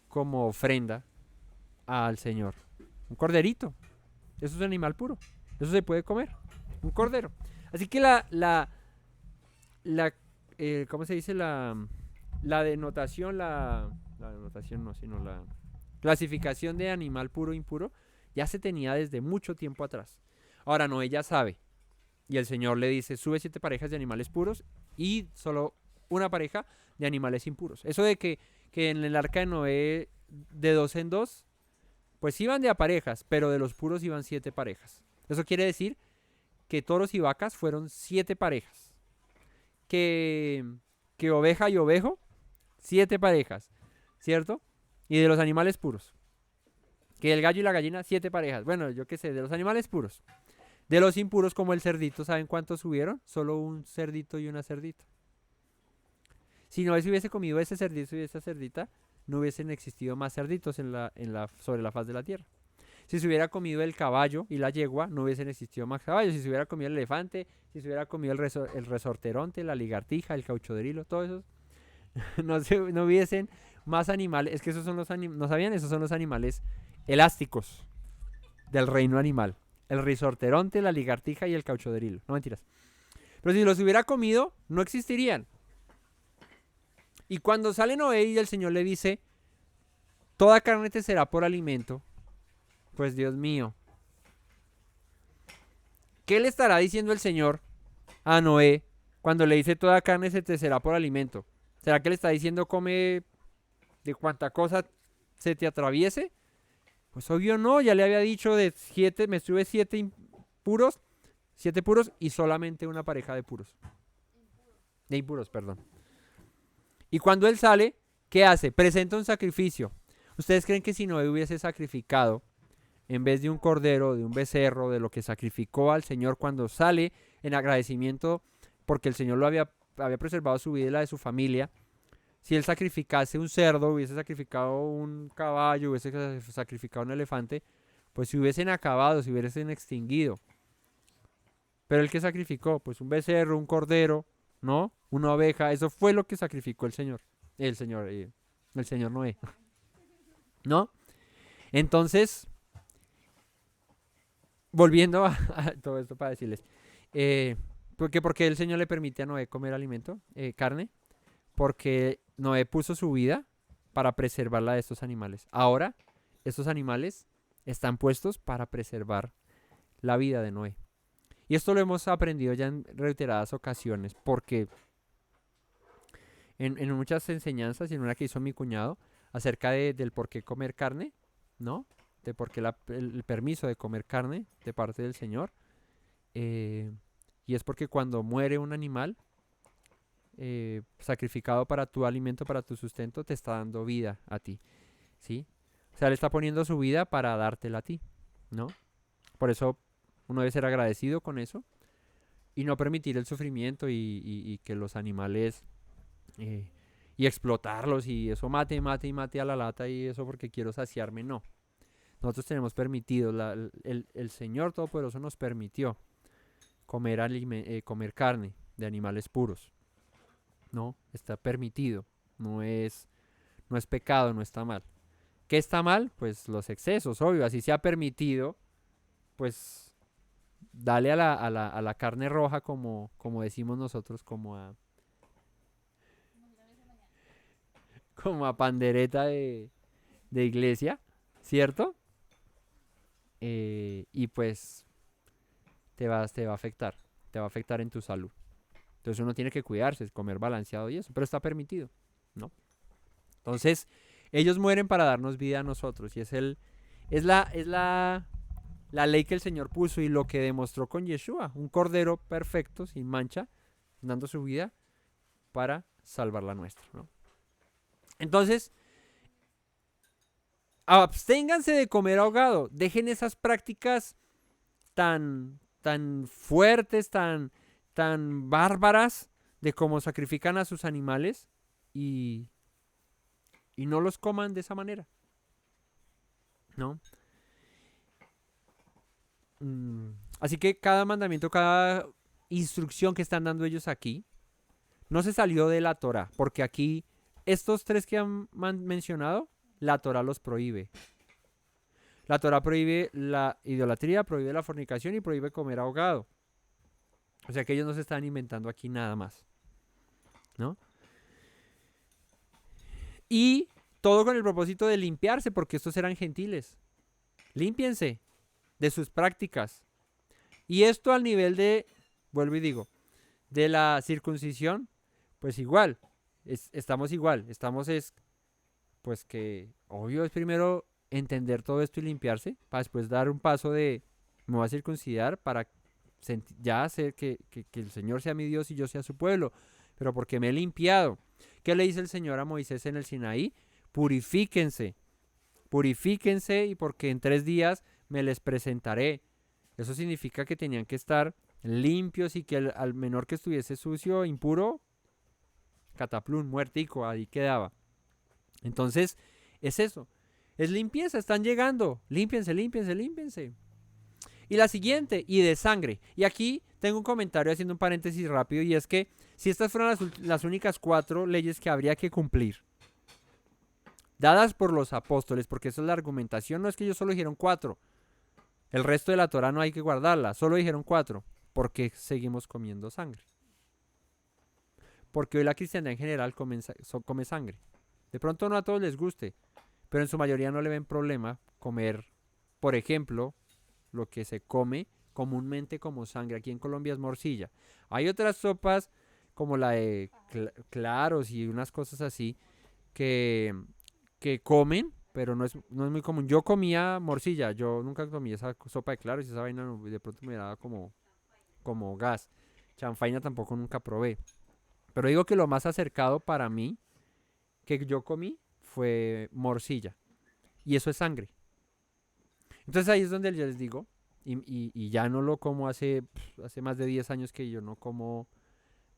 como ofrenda al Señor? Un corderito. Eso es un animal puro. Eso se puede comer. Un cordero. Así que ¿cómo se dice? La denotación, la denotación no, sino la clasificación de animal puro e impuro ya se tenía desde mucho tiempo atrás. Ahora Noé ya sabe. Y el Señor le dice, sube 7 parejas de animales puros y solo una pareja de animales impuros. Eso de que en el arca de Noé de 2 en 2, pues iban de a parejas, pero de los puros iban 7 parejas. Eso quiere decir que toros y vacas fueron 7 parejas. Que oveja y ovejo, 7 parejas, ¿cierto? Y de los animales puros. Que el gallo y la gallina, 7 parejas. Bueno, yo qué sé, de los animales puros. De los impuros, como el cerdito, ¿saben cuántos subieron? Solo un cerdito y una cerdita. Si no se hubiese comido ese cerdito y esa cerdita, no hubiesen existido más cerditos sobre la faz de la tierra. Si se hubiera comido el caballo y la yegua, no hubiesen existido más caballos. Si se hubiera comido el elefante, si se hubiera comido el resorteronte, la ligartija, el cauchodrilo, todo eso, no hubiesen más animales. Es que esos son los animales, ¿no sabían? Esos son los animales elásticos del reino animal. El resorteronte, la ligartija y el cauchodrilo. No mentiras. Pero si los hubiera comido, no existirían. Y cuando sale Noé y el Señor le dice, toda carne te será por alimento, pues Dios mío, ¿qué le estará diciendo el Señor a Noé cuando le dice toda carne se te será por alimento? ¿Será que le está diciendo come de cuanta cosa se te atraviese? Pues obvio no, ya le había dicho de 7, me sube 7 puros y solamente una pareja de puros. De impuros, perdón. Y cuando él sale, ¿qué hace? Presenta un sacrificio. ¿Ustedes creen que si Noé hubiese sacrificado, en vez de un cordero, de un becerro, de lo que sacrificó al Señor cuando sale en agradecimiento porque el Señor lo había preservado su vida y la de su familia, si él sacrificase un cerdo, hubiese sacrificado un caballo, hubiese sacrificado un elefante, pues se hubiesen acabado, se hubiesen extinguido. Pero el que sacrificó, pues un becerro, un cordero, ¿no? Una oveja, eso fue lo que sacrificó el Señor Noé, ¿no? Entonces, volviendo a todo esto para decirles, porque el Señor le permite a Noé comer alimento, carne, porque Noé puso su vida para preservarla de estos animales. Ahora, estos animales están puestos para preservar la vida de Noé. Y esto lo hemos aprendido ya en reiteradas ocasiones, porque en muchas enseñanzas, y en una que hizo mi cuñado, acerca del por qué comer carne, ¿no? De por qué el permiso de comer carne de parte del Señor. Y es porque cuando muere un animal sacrificado para tu alimento, para tu sustento, te está dando vida a ti, ¿sí? O sea, le está poniendo su vida para dártela a ti, ¿no? Por eso uno debe ser agradecido con eso y no permitir el sufrimiento y que los animales y explotarlos y eso mate a la lata y eso porque quiero saciarme, no. Nosotros tenemos permitido, el Señor Todopoderoso nos permitió comer carne de animales puros, ¿no? Está permitido, no es pecado, no está mal. ¿Qué está mal? Pues los excesos, obvio, así se ha permitido, pues dale a la carne roja como decimos nosotros, como a pandereta de iglesia, ¿cierto? Y pues te va a afectar en tu salud. Entonces uno tiene que cuidarse, comer balanceado y eso, pero está permitido, ¿no? Entonces, ellos mueren para darnos vida a nosotros y es la ley que el Señor puso y lo que demostró con Yeshua, un cordero perfecto, sin mancha, dando su vida para salvar la nuestra, ¿no? Entonces, absténganse de comer ahogado, dejen esas prácticas tan fuertes, tan bárbaras de cómo sacrifican a sus animales y no los coman de esa manera, ¿no? Así que cada mandamiento, cada instrucción que están dando ellos aquí, no se salió de la Torá, porque aquí estos tres que han mencionado, la Torá los prohíbe. La Torá prohíbe la idolatría, prohíbe la fornicación y prohíbe comer ahogado. O sea que ellos no se están inventando aquí nada más, ¿no? Y todo con el propósito de limpiarse, porque estos eran gentiles. Límpiense de sus prácticas. Y esto al nivel de, vuelvo y digo, de la circuncisión, pues igual, estamos igual, pues que obvio es primero entender todo esto y limpiarse, para después dar un paso de, me voy a circuncidar para ya hacer que el Señor sea mi Dios y yo sea su pueblo, pero porque me he limpiado. ¿Qué le dice el Señor a Moisés en el Sinaí? Purifíquense y porque en 3 días me les presentaré. Eso significa que tenían que estar limpios y que al menor que estuviese sucio, impuro, cataplum, muertico, ahí quedaba. Entonces, es eso. Es limpieza, están llegando. Límpiense. Y la siguiente, y de sangre. Y aquí tengo un comentario haciendo un paréntesis rápido, y es que si estas fueran las únicas 4 leyes que habría que cumplir, dadas por los apóstoles, porque esa es la argumentación, no es que ellos solo dijeron 4. El resto de la Torá no hay que guardarla, solo dijeron 4. ¿Por qué seguimos comiendo sangre? Porque hoy la cristiandad en general come sangre. De pronto no a todos les guste, pero en su mayoría no le ven problema comer, por ejemplo, lo que se come comúnmente como sangre. Aquí en Colombia es morcilla. Hay otras sopas como la de claros y unas cosas así que comen, pero no es muy común. Yo comía morcilla, yo nunca comí esa sopa de claros y esa vaina de pronto me daba como gas. Chanfaina tampoco nunca probé. Pero digo que lo más acercado para mí que yo comí fue morcilla. Y eso es sangre. Entonces ahí es donde yo les digo, y ya no lo como hace más de 10 años que yo no como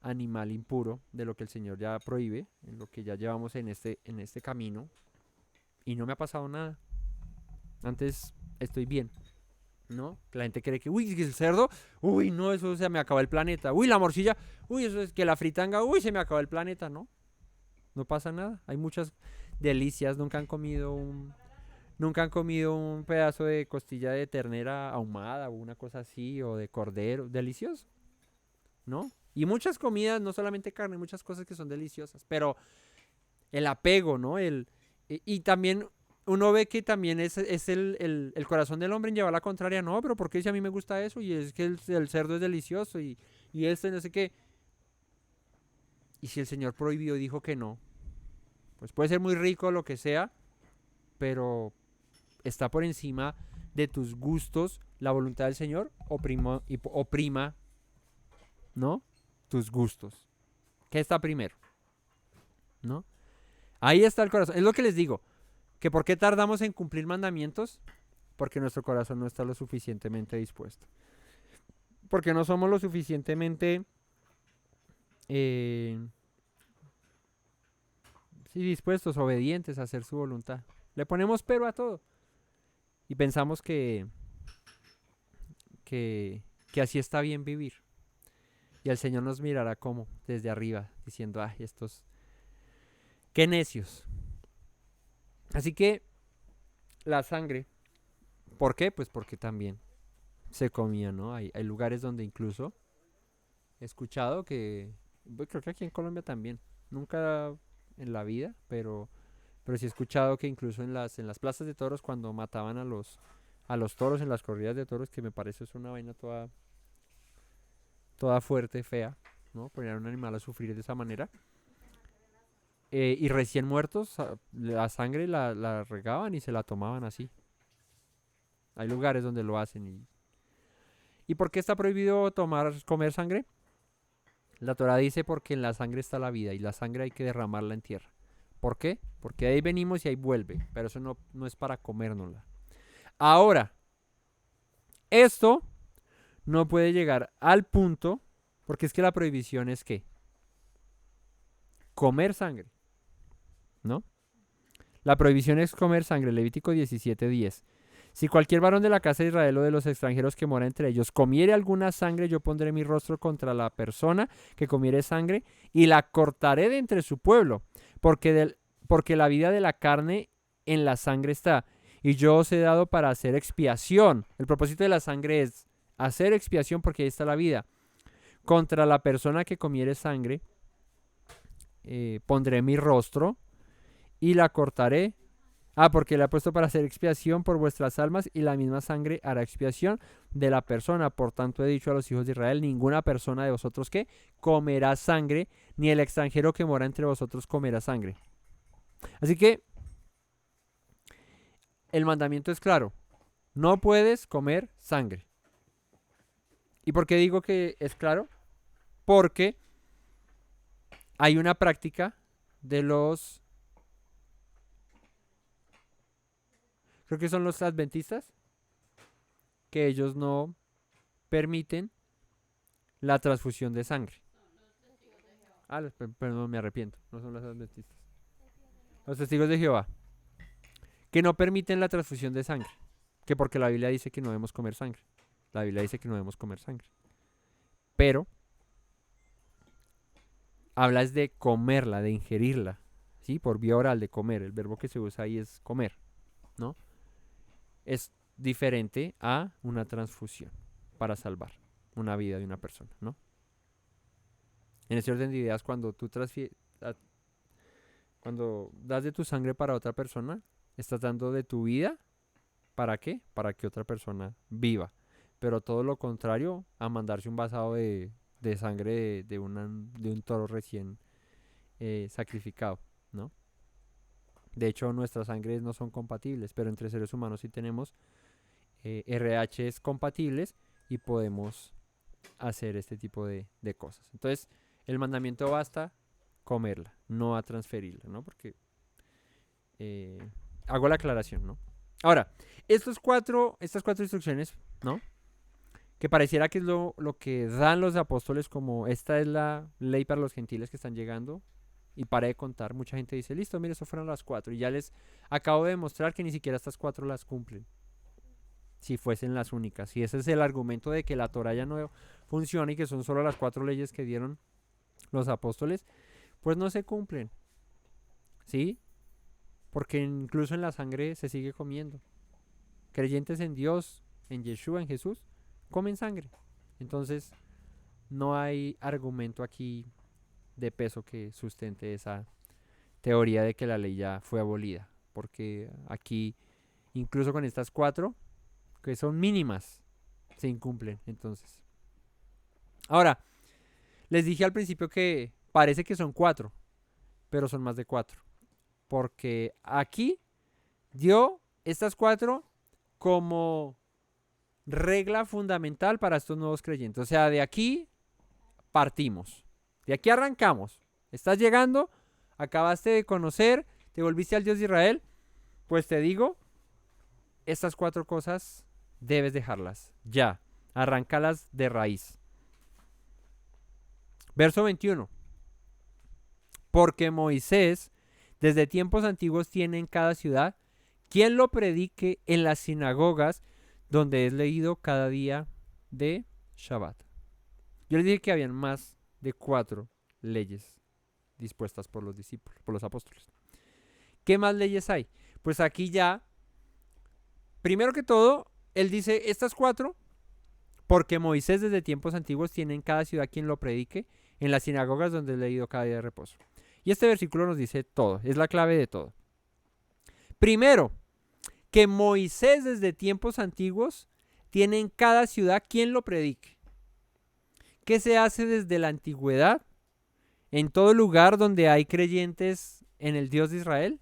animal impuro, de lo que el Señor ya prohíbe, en lo que ya llevamos en este camino, y no me ha pasado nada. Antes estoy bien, ¿no? La gente cree que, uy, el cerdo, uy, no, eso se me acabó el planeta, uy, la morcilla, uy, eso es que la fritanga, uy, se me acabó el planeta, ¿no? No pasa nada, hay muchas delicias, nunca han comido un pedazo de costilla de ternera ahumada o una cosa así, o de cordero, delicioso, ¿no? Y muchas comidas, no solamente carne, muchas cosas que son deliciosas, pero el apego, ¿no? Y también uno ve que también es el corazón del hombre en llevar la contraria, no, pero ¿por qué si a mí me gusta eso? Y es que el cerdo es delicioso y esto y no sé qué. Y si el Señor prohibió y dijo que no, pues puede ser muy rico lo que sea, pero está por encima de tus gustos la voluntad del Señor oprima, ¿no? Tus gustos. ¿Qué está primero? ¿No? Ahí está el corazón. Es lo que les digo. ¿Que por qué tardamos en cumplir mandamientos? Porque nuestro corazón no está lo suficientemente dispuesto. Porque no somos lo suficientemente dispuestos, obedientes a hacer su voluntad. Le ponemos pero a todo. Y pensamos que así está bien vivir. Y el Señor nos mirará como desde arriba, diciendo, ay, estos, qué necios. Así que la sangre, ¿por qué? Pues porque también se comía, ¿no? Hay lugares donde incluso he escuchado que, creo que aquí en Colombia también, nunca en la vida, pero sí he escuchado que incluso en las plazas de toros, cuando mataban a los toros en las corridas de toros, que me parece es una vaina toda fuerte, fea, ¿no? Poner a un animal a sufrir de esa manera. Y recién muertos, la sangre la regaban y se la tomaban así. Hay lugares donde lo hacen. ¿Y por qué está prohibido comer sangre? La Torá dice porque en la sangre está la vida y la sangre hay que derramarla en tierra. ¿Por qué? Porque ahí venimos y ahí vuelve, pero eso no es para comérnosla. Ahora, esto no puede llegar al punto, porque es que la prohibición es ¿qué? Comer sangre, ¿no? La prohibición es comer sangre, Levítico 17:10. Si cualquier varón de la casa de Israel o de los extranjeros que mora entre ellos comiere alguna sangre, yo pondré mi rostro contra la persona que comiere sangre y la cortaré de entre su pueblo, porque la vida de la carne en la sangre está, y yo os he dado para hacer expiación. El propósito de la sangre es hacer expiación porque ahí está la vida. Contra la persona que comiere sangre, pondré mi rostro y la cortaré. Porque la he puesto para hacer expiación por vuestras almas, y la misma sangre hará expiación de la persona. Por tanto he dicho a los hijos de Israel, ninguna persona de vosotros que comerá sangre, ni el extranjero que mora entre vosotros comerá sangre. Así que el mandamiento es claro, no puedes comer sangre. ¿Y por qué digo que es claro? Porque hay una práctica de los, creo que son los adventistas, que ellos no permiten la transfusión de sangre. Perdón, me arrepiento, no son los adventistas. Los testigos de Jehová, que no permiten la transfusión de sangre, que porque la Biblia dice que no debemos comer sangre. La Biblia dice que no debemos comer sangre. Pero habla es de comerla, de ingerirla, ¿sí? Por vía oral, de comer. El verbo que se usa ahí es comer, ¿no? Es diferente a una transfusión para salvar una vida de una persona, ¿no? En ese orden de ideas, cuando cuando das de tu sangre para otra persona, estás dando de tu vida, ¿para qué? Para que otra persona viva. Pero todo lo contrario a mandarse un vasado de sangre de un toro recién sacrificado, ¿no? De hecho, nuestras sangres no son compatibles, pero entre seres humanos sí tenemos RHs compatibles y podemos hacer este tipo de cosas. Entonces, el mandamiento basta comerla, no a transferirla, ¿no? Porque hago la aclaración, ¿no? Ahora, estas cuatro instrucciones, ¿no? Que pareciera que es lo que dan los apóstoles, como esta es la ley para los gentiles que están llegando, y para de contar, mucha gente dice, listo, mire, eso fueron las 4, y ya les acabo de demostrar que ni siquiera estas 4 las cumplen, si fuesen las únicas. Si ese es el argumento de que la Torah ya no funciona y que son solo las 4 leyes que dieron los apóstoles, pues no se cumplen, ¿sí? Porque incluso en la sangre se sigue comiendo. Creyentes en Dios, en Yeshua, en Jesús, comen sangre. Entonces, no hay argumento aquí de peso que sustente esa teoría de que la ley ya fue abolida. Porque aquí, incluso con estas 4, que son mínimas, se incumplen. Entonces, ahora, les dije al principio que parece que son 4, pero son más de 4. Porque aquí dio estas 4 como regla fundamental para estos nuevos creyentes. O sea, de aquí partimos. De aquí arrancamos. Estás llegando, acabaste de conocer, te volviste al Dios de Israel. Pues te digo, estas 4 cosas debes dejarlas. Ya, arrancalas de raíz. Verso 21. Porque Moisés, desde tiempos antiguos, tiene en cada ciudad quien lo predique en las sinagogas, donde es leído cada día de Shabbat. Yo les dije que habían más de 4 leyes dispuestas por los discípulos, por los apóstoles. ¿Qué más leyes hay? Pues aquí ya, primero que todo, él dice estas 4, porque Moisés desde tiempos antiguos tiene en cada ciudad quien lo predique en las sinagogas donde es leído cada día de reposo. Y este versículo nos dice todo, es la clave de todo. Primero, que Moisés desde tiempos antiguos tiene en cada ciudad quien lo predique. ¿Qué se hace desde la antigüedad? En todo lugar donde hay creyentes en el Dios de Israel,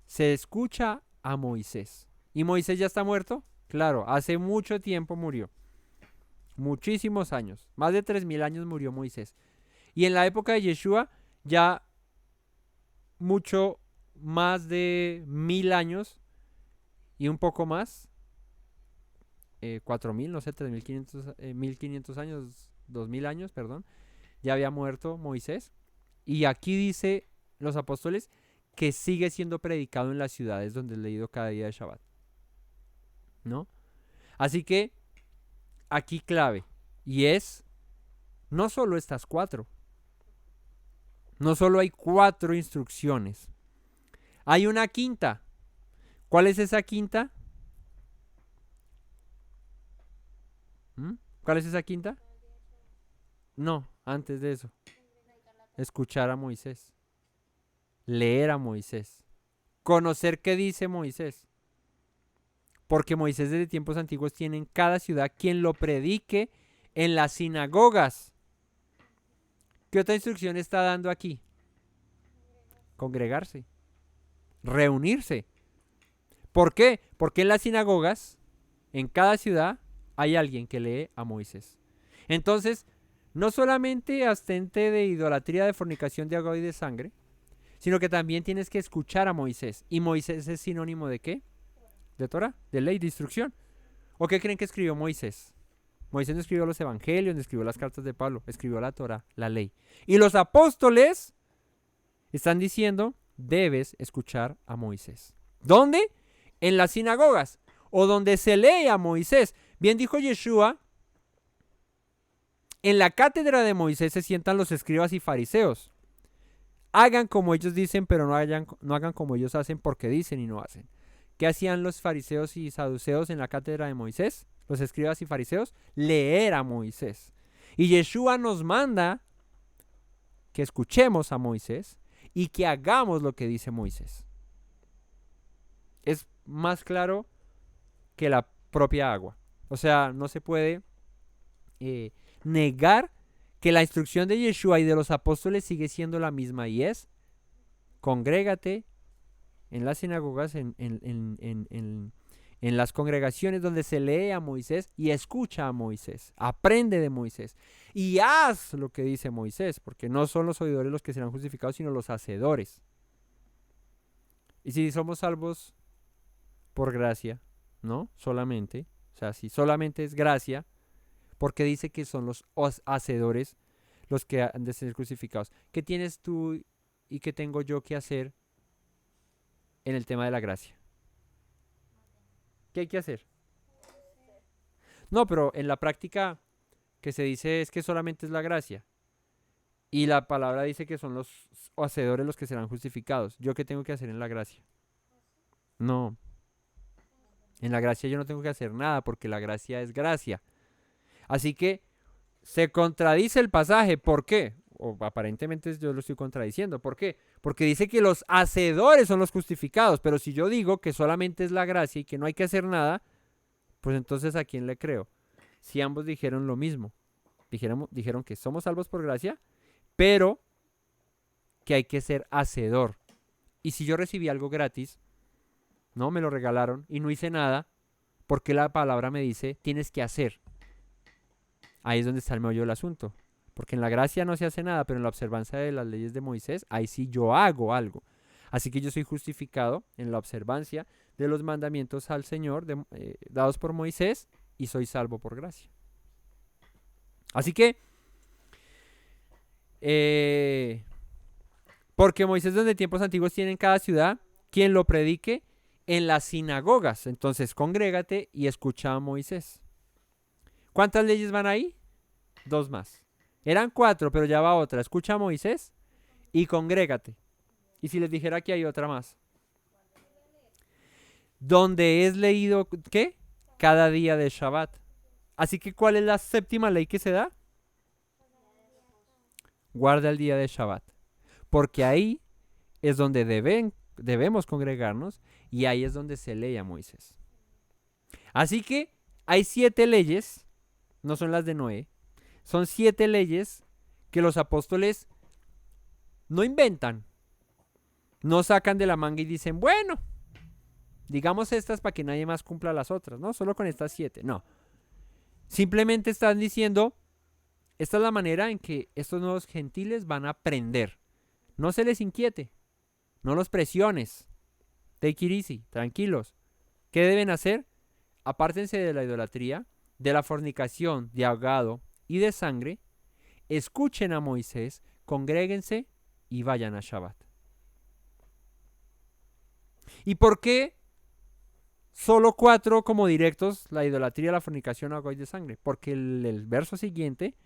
se escucha a Moisés. ¿Y Moisés ya está muerto? Claro, hace mucho tiempo murió. Muchísimos años. Más de 3000 años murió Moisés. Y en la época de Yeshua, ya mucho más de 1000 años y un poco más, 4000, no sé, 3500, 1500 años, 2000 años, perdón, ya había muerto Moisés. Y aquí dice los apóstoles que sigue siendo predicado en las ciudades donde es leído cada día de Shabbat, ¿no? Así que aquí clave, y es no solo estas 4, no solo hay 4 instrucciones, hay una quinta. ¿Cuál es esa quinta? ¿Cuál es esa quinta? No, antes de eso, escuchar a Moisés, leer a Moisés, conocer qué dice Moisés. Porque Moisés desde tiempos antiguos tiene en cada ciudad quien lo predique en las sinagogas. ¿Qué otra instrucción está dando aquí? Congregarse, reunirse. ¿Por qué? Porque en las sinagogas, en cada ciudad, hay alguien que lee a Moisés. Entonces, no solamente abstente de idolatría, de fornicación, de agua y de sangre, sino que también tienes que escuchar a Moisés. ¿Y Moisés es sinónimo de qué? De Torah, de ley, de instrucción. ¿O qué creen que escribió Moisés? Moisés no escribió los evangelios, no escribió las cartas de Pablo, escribió la Torah, la ley. Y los apóstoles están diciendo, debes escuchar a Moisés. ¿Dónde? En las sinagogas, o donde se lee a Moisés. Bien dijo Yeshua, en la cátedra de Moisés se sientan los escribas y fariseos. Hagan como ellos dicen, pero no hagan como ellos hacen, porque dicen y no hacen. ¿Qué hacían los fariseos y saduceos en la cátedra de Moisés? Los escribas y fariseos, leer a Moisés. Y Yeshua nos manda que escuchemos a Moisés y que hagamos lo que dice Moisés. Es más claro que la propia agua. O sea, no se puede negar que la instrucción de Yeshua y de los apóstoles sigue siendo la misma, y es: congrégate en las sinagogas, en las congregaciones donde se lee a Moisés, y escucha a Moisés, aprende de Moisés y haz lo que dice Moisés, porque no son los oidores los que serán justificados, sino los hacedores. Y si somos salvos por gracia, ¿no? Solamente, o sea, si solamente es gracia, porque dice que son los hacedores los que han de ser crucificados. ¿Qué tienes tú y qué tengo yo que hacer en el tema de la gracia? ¿Qué hay que hacer? No, pero en la práctica que se dice es que solamente es la gracia. Y la palabra dice que son los hacedores los que serán justificados. ¿Yo qué tengo que hacer en la gracia? No. En la gracia yo no tengo que hacer nada, porque la gracia es gracia. Así que se contradice el pasaje. ¿Por qué? O aparentemente yo lo estoy contradiciendo. ¿Por qué? Porque dice que los hacedores son los justificados. Pero si yo digo que solamente es la gracia y que no hay que hacer nada, pues entonces ¿a quién le creo? Si ambos dijeron lo mismo. Dijeron que somos salvos por gracia, pero que hay que ser hacedor. Y si yo recibí algo gratis, no me lo regalaron y no hice nada, porque la palabra me dice tienes que hacer. Ahí es donde está el meollo del asunto. Porque en la gracia no se hace nada, pero en la observancia de las leyes de Moisés, ahí sí yo hago algo. Así que yo soy justificado en la observancia de los mandamientos al Señor dados por Moisés, y soy salvo por gracia. Así que, porque Moisés desde tiempos antiguos tiene en cada ciudad quien lo predique en las sinagogas. Entonces, congrégate y escucha a Moisés. ¿Cuántas leyes van ahí? 2 más. Eran 4, pero ya va otra. Escucha a Moisés y congrégate. Y si les dijera que hay otra más. Donde es leído, ¿qué? Cada día de Shabbat. Así que, ¿cuál es la 7ª ley que se da? Guarda el día de Shabbat. Porque ahí es donde debemos congregarnos, y ahí es donde se lee a Moisés. Así que hay 7 leyes. No son las de Noé, son 7 leyes que los apóstoles no inventan, no sacan de la manga y dicen, bueno, digamos estas para que nadie más cumpla las otras, no, solo con estas 7, no. Simplemente están diciendo, esta es la manera en que estos nuevos gentiles van a aprender. No se les inquiete, no los presiones, take it easy, tranquilos. ¿Qué deben hacer? Apártense de la idolatría, de la fornicación, de ahogado y de sangre, escuchen a Moisés, congréguense y vayan a Shabbat. ¿Y por qué solo 4 como directos? La idolatría, la fornicación, agua de sangre. Porque el verso siguiente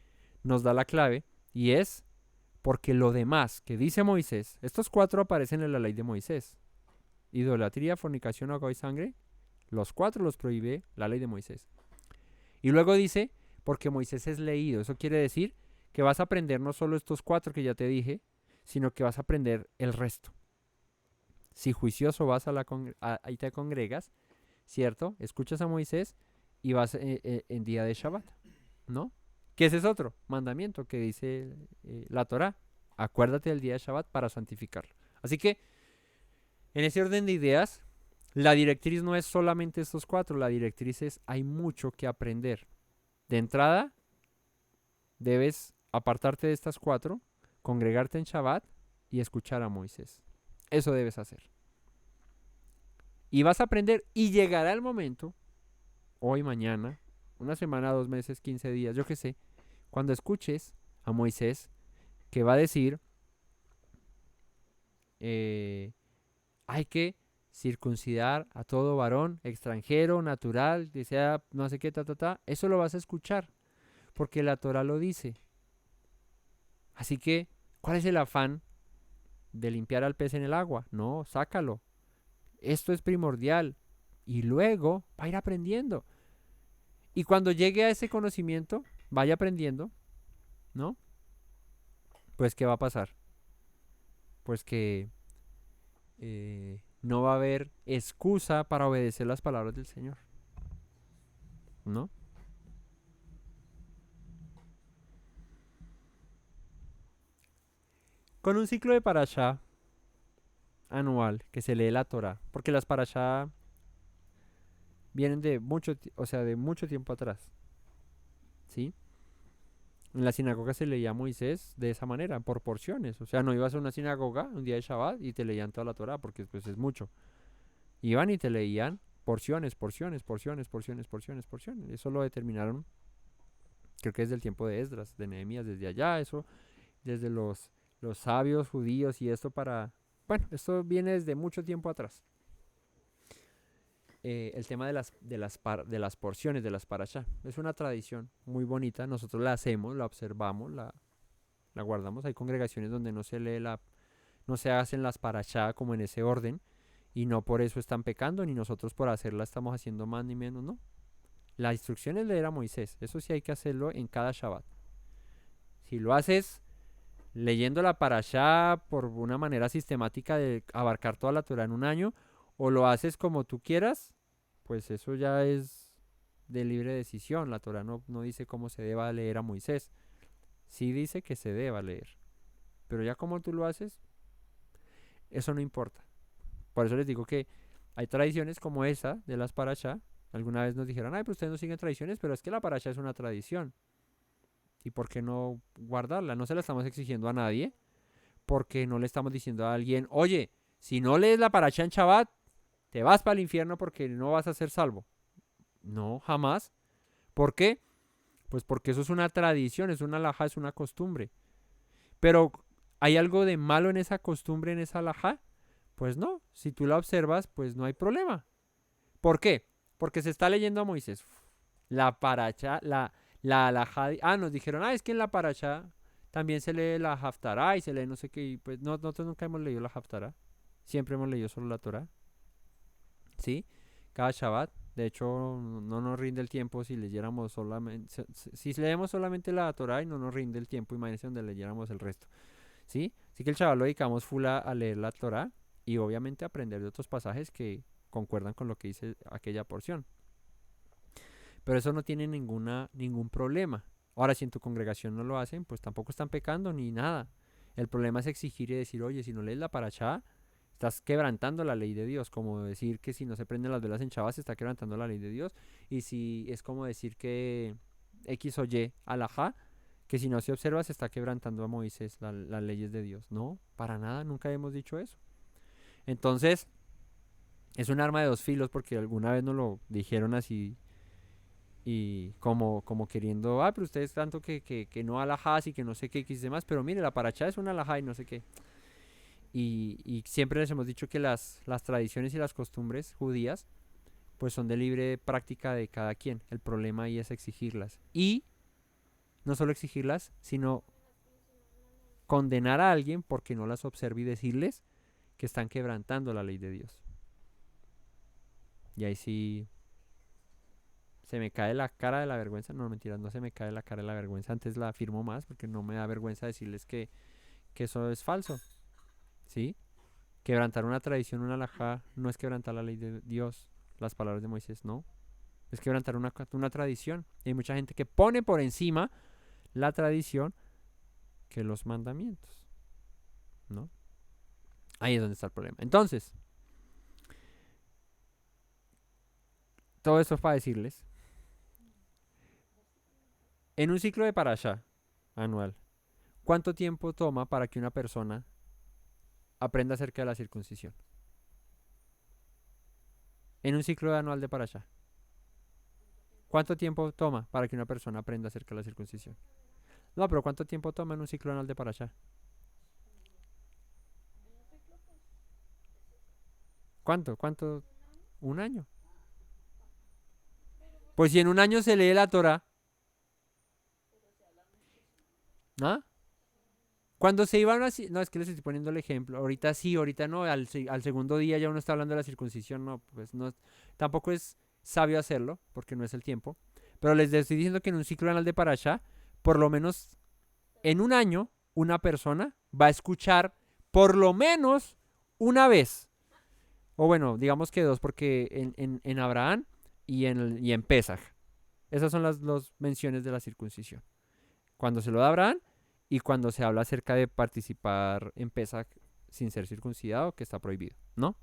nos da la clave y es porque lo demás que dice Moisés, estos 4 aparecen en la ley de Moisés. Idolatría, fornicación, agua y sangre, los 4 los prohíbe la ley de Moisés. Y luego dice, porque Moisés es leído. Eso quiere decir que vas a aprender no solo estos 4 que ya te dije, sino que vas a aprender el resto. Si juicioso vas ahí te congregas, ¿cierto? Escuchas a Moisés y vas en día de Shabbat, ¿no? Que ese es otro mandamiento que dice la Torá. Acuérdate del día de Shabbat para santificarlo. Así que, en ese orden de ideas, la directriz no es solamente estos 4, la directriz es hay mucho que aprender. De entrada, debes apartarte de estas 4, congregarte en Shabbat y escuchar a Moisés. Eso debes hacer. Y vas a aprender y llegará el momento, hoy, mañana, una semana, 2 meses, 15 días, yo qué sé, cuando escuches a Moisés que va a decir, hay que circuncidar a todo varón, extranjero, natural, que sea no sé qué, eso lo vas a escuchar, porque la Torah lo dice. Así que, ¿cuál es el afán de limpiar al pez en el agua? No, sácalo. Esto es primordial. Y luego va a ir aprendiendo. Y cuando llegue a ese conocimiento, vaya aprendiendo, ¿no? Pues, ¿qué va a pasar? Pues que no va a haber excusa para obedecer las palabras del Señor, ¿no? Con un ciclo de parashá anual que se lee la Torah, porque las parashá vienen de de mucho tiempo atrás, ¿sí? En la sinagoga se leía a Moisés de esa manera, por porciones. O sea, no ibas a una sinagoga un día de Shabbat y te leían toda la Torah, porque pues es mucho. Iban y te leían porciones, porciones, porciones, porciones, porciones, porciones. Eso lo determinaron, creo que desde el tiempo de Esdras, de Nehemías, desde allá, eso, desde los sabios judíos y esto para... Bueno, esto viene desde mucho tiempo atrás. El tema de las porciones, de las parashá. Es una tradición muy bonita. Nosotros la hacemos, la observamos, la guardamos. Hay congregaciones donde no se lee no se hacen las parashá como en ese orden. Y no por eso están pecando, ni nosotros por hacerla estamos haciendo más ni menos, no. La instrucción es leer a Moisés. Eso sí hay que hacerlo en cada Shabbat. Si lo haces leyendo la parashá por una manera sistemática de abarcar toda la Torah en un año, o lo haces como tú quieras, pues eso ya es de libre decisión. La Torah no dice cómo se deba leer a Moisés. Sí dice que se deba leer. Pero ya como tú lo haces, eso no importa. Por eso les digo que hay tradiciones como esa de las parashá. Alguna vez nos dijeron, ay, pues ustedes no siguen tradiciones, pero es que la parashá es una tradición. ¿Y por qué no guardarla? No se la estamos exigiendo a nadie, porque no le estamos diciendo a alguien, oye, si no lees la parashá en Shabbat, te vas para el infierno porque no vas a ser salvo. No, jamás. ¿Por qué? Pues porque eso es una tradición, es una halajá, es una costumbre. Pero, ¿hay algo de malo en esa costumbre, en esa halajá? Pues no, si tú la observas, pues no hay problema. ¿Por qué? Porque se está leyendo a Moisés. La parashá, la halajá. Nos dijeron, es que en la parashá también se lee la haftará y se lee no sé qué. Y pues nosotros nunca hemos leído la haftará. Siempre hemos leído solo la Torah. ¿Sí? Cada Shabbat. De hecho, no nos rinde el tiempo si leyéramos solamente. Si leemos solamente la Torah y no nos rinde el tiempo, imagínense donde leyéramos el resto. ¿Sí? Así que el Shabbat lo dedicamos full a leer la Torah y obviamente aprender de otros pasajes que concuerdan con lo que dice aquella porción. Pero eso no tiene ningún problema. Ahora, si en tu congregación no lo hacen, pues tampoco están pecando ni nada. El problema es exigir y decir, oye, si no lees la parashá, estás quebrantando la ley de Dios. Como decir que si no se prenden las velas en Shabbat, se está quebrantando la ley de Dios. Y si es como decir que X o Y alajá, que si no se observa, se está quebrantando a Moisés las leyes de Dios. No, para nada, nunca hemos dicho eso. Entonces, es un arma de dos filos porque alguna vez nos lo dijeron así y como queriendo, pero ustedes tanto que no alajás y que no sé qué, X demás, pero mire, la parashá es una alajá y no sé qué. y siempre les hemos dicho que las tradiciones y las costumbres judías pues son de libre práctica de cada quien. El problema ahí es exigirlas. Y no solo exigirlas, sino condenar a alguien porque no las observe y decirles que están quebrantando la ley de Dios. Y ahí sí se me cae la cara de la vergüenza. No, mentiras, no se me cae la cara de la vergüenza. Antes la afirmo más porque no me da vergüenza decirles que eso es falso. ¿Sí? Quebrantar una tradición, una halajá, no es quebrantar la ley de Dios, las palabras de Moisés, no. Es quebrantar una tradición. Y hay mucha gente que pone por encima la tradición que los mandamientos, ¿no? Ahí es donde está el problema. Entonces, todo esto es para decirles, en un ciclo de parashá anual, ¿cuánto tiempo toma para que una persona aprenda acerca de la circuncisión? En un ciclo anual de parashá, ¿cuánto tiempo toma para que una persona aprenda acerca de la circuncisión? No, pero ¿cuánto tiempo toma en un ciclo anual de parashá? ¿Cuánto? ¿Cuánto? ¿Un año? Pues si en un año se lee la Torah, ¿ah? Cuando se iban así, no, es que les estoy poniendo el ejemplo. Ahorita sí, ahorita no. Al segundo día ya uno está hablando de la circuncisión. No, pues no. Tampoco es sabio hacerlo, porque no es el tiempo. Pero les estoy diciendo que en un ciclo anual de Parashá, por lo menos en un año, una persona va a escuchar por lo menos una vez. O bueno, digamos que dos, porque en Abraham y en Pesaj. Esas son las dos menciones de la circuncisión. Cuando se lo da a Abraham y cuando se habla acerca de participar en Pesach sin ser circuncidado, que está prohibido, ¿no?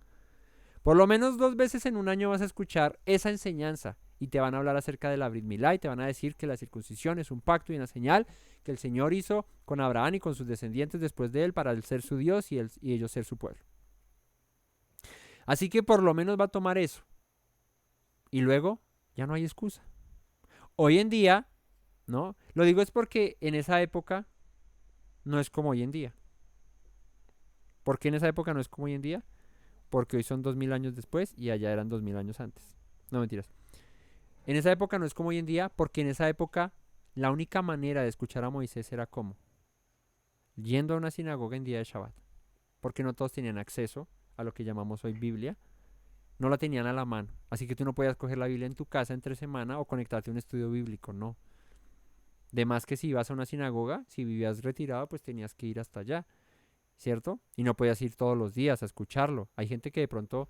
Por lo menos 2 veces en un año vas a escuchar esa enseñanza y te van a hablar acerca de la Brit Milá y te van a decir que la circuncisión es un pacto y una señal que el Señor hizo con Abraham y con sus descendientes después de él para él ser su Dios y ellos ser su pueblo. Así que por lo menos va a tomar eso. Y luego ya no hay excusa. Hoy en día, ¿no? Lo digo es porque en esa época no es como hoy en día. ¿Por qué en esa época no es como hoy en día? Porque hoy son 2000 años después y allá eran 2000 años antes. No, mentiras. En esa época no es como hoy en día porque en esa época la única manera de escuchar a Moisés era como yendo a una sinagoga en día de Shabbat. Porque no todos tenían acceso a lo que llamamos hoy Biblia. No la tenían a la mano. Así que tú no podías coger la Biblia en tu casa entre semana o conectarte a un estudio bíblico, no. De más que si ibas a una sinagoga, si vivías retirado, pues tenías que ir hasta allá, ¿cierto? Y no podías ir todos los días a escucharlo. Hay gente que de pronto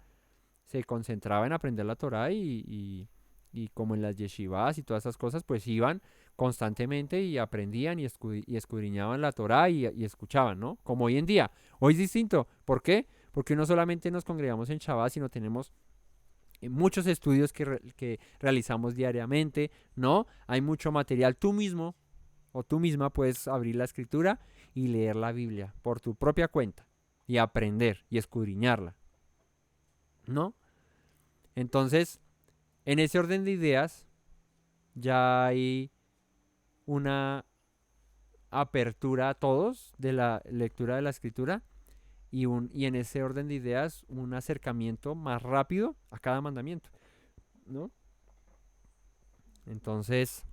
se concentraba en aprender la Torah y como en las yeshivas y todas esas cosas, pues iban constantemente y aprendían y escudriñaban la Torah y escuchaban, ¿no? Como hoy en día. Hoy es distinto. ¿Por qué? Porque no solamente nos congregamos en Shabbat, sino tenemos muchos estudios que realizamos diariamente, ¿no? Hay mucho material. Tú mismo o tú misma puedes abrir la escritura y leer la Biblia por tu propia cuenta y aprender y escudriñarla, ¿no? Entonces, en ese orden de ideas, ya hay una apertura a todos de la lectura de la escritura y en ese orden de ideas un acercamiento más rápido a cada mandamiento, ¿no? Entonces,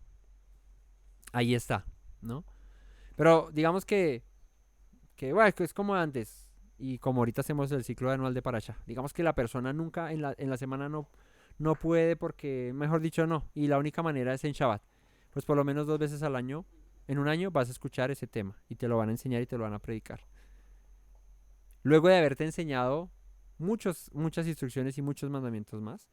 ahí está, ¿no? Pero digamos que bueno, que es como antes y como ahorita hacemos el ciclo anual de Parashá. Digamos que la persona nunca en la semana no puede porque, mejor dicho, no. Y la única manera es en Shabbat. Pues por lo menos 2 veces al año, en un año vas a escuchar ese tema y te lo van a enseñar y te lo van a predicar. Luego de haberte enseñado muchas instrucciones y muchos mandamientos más,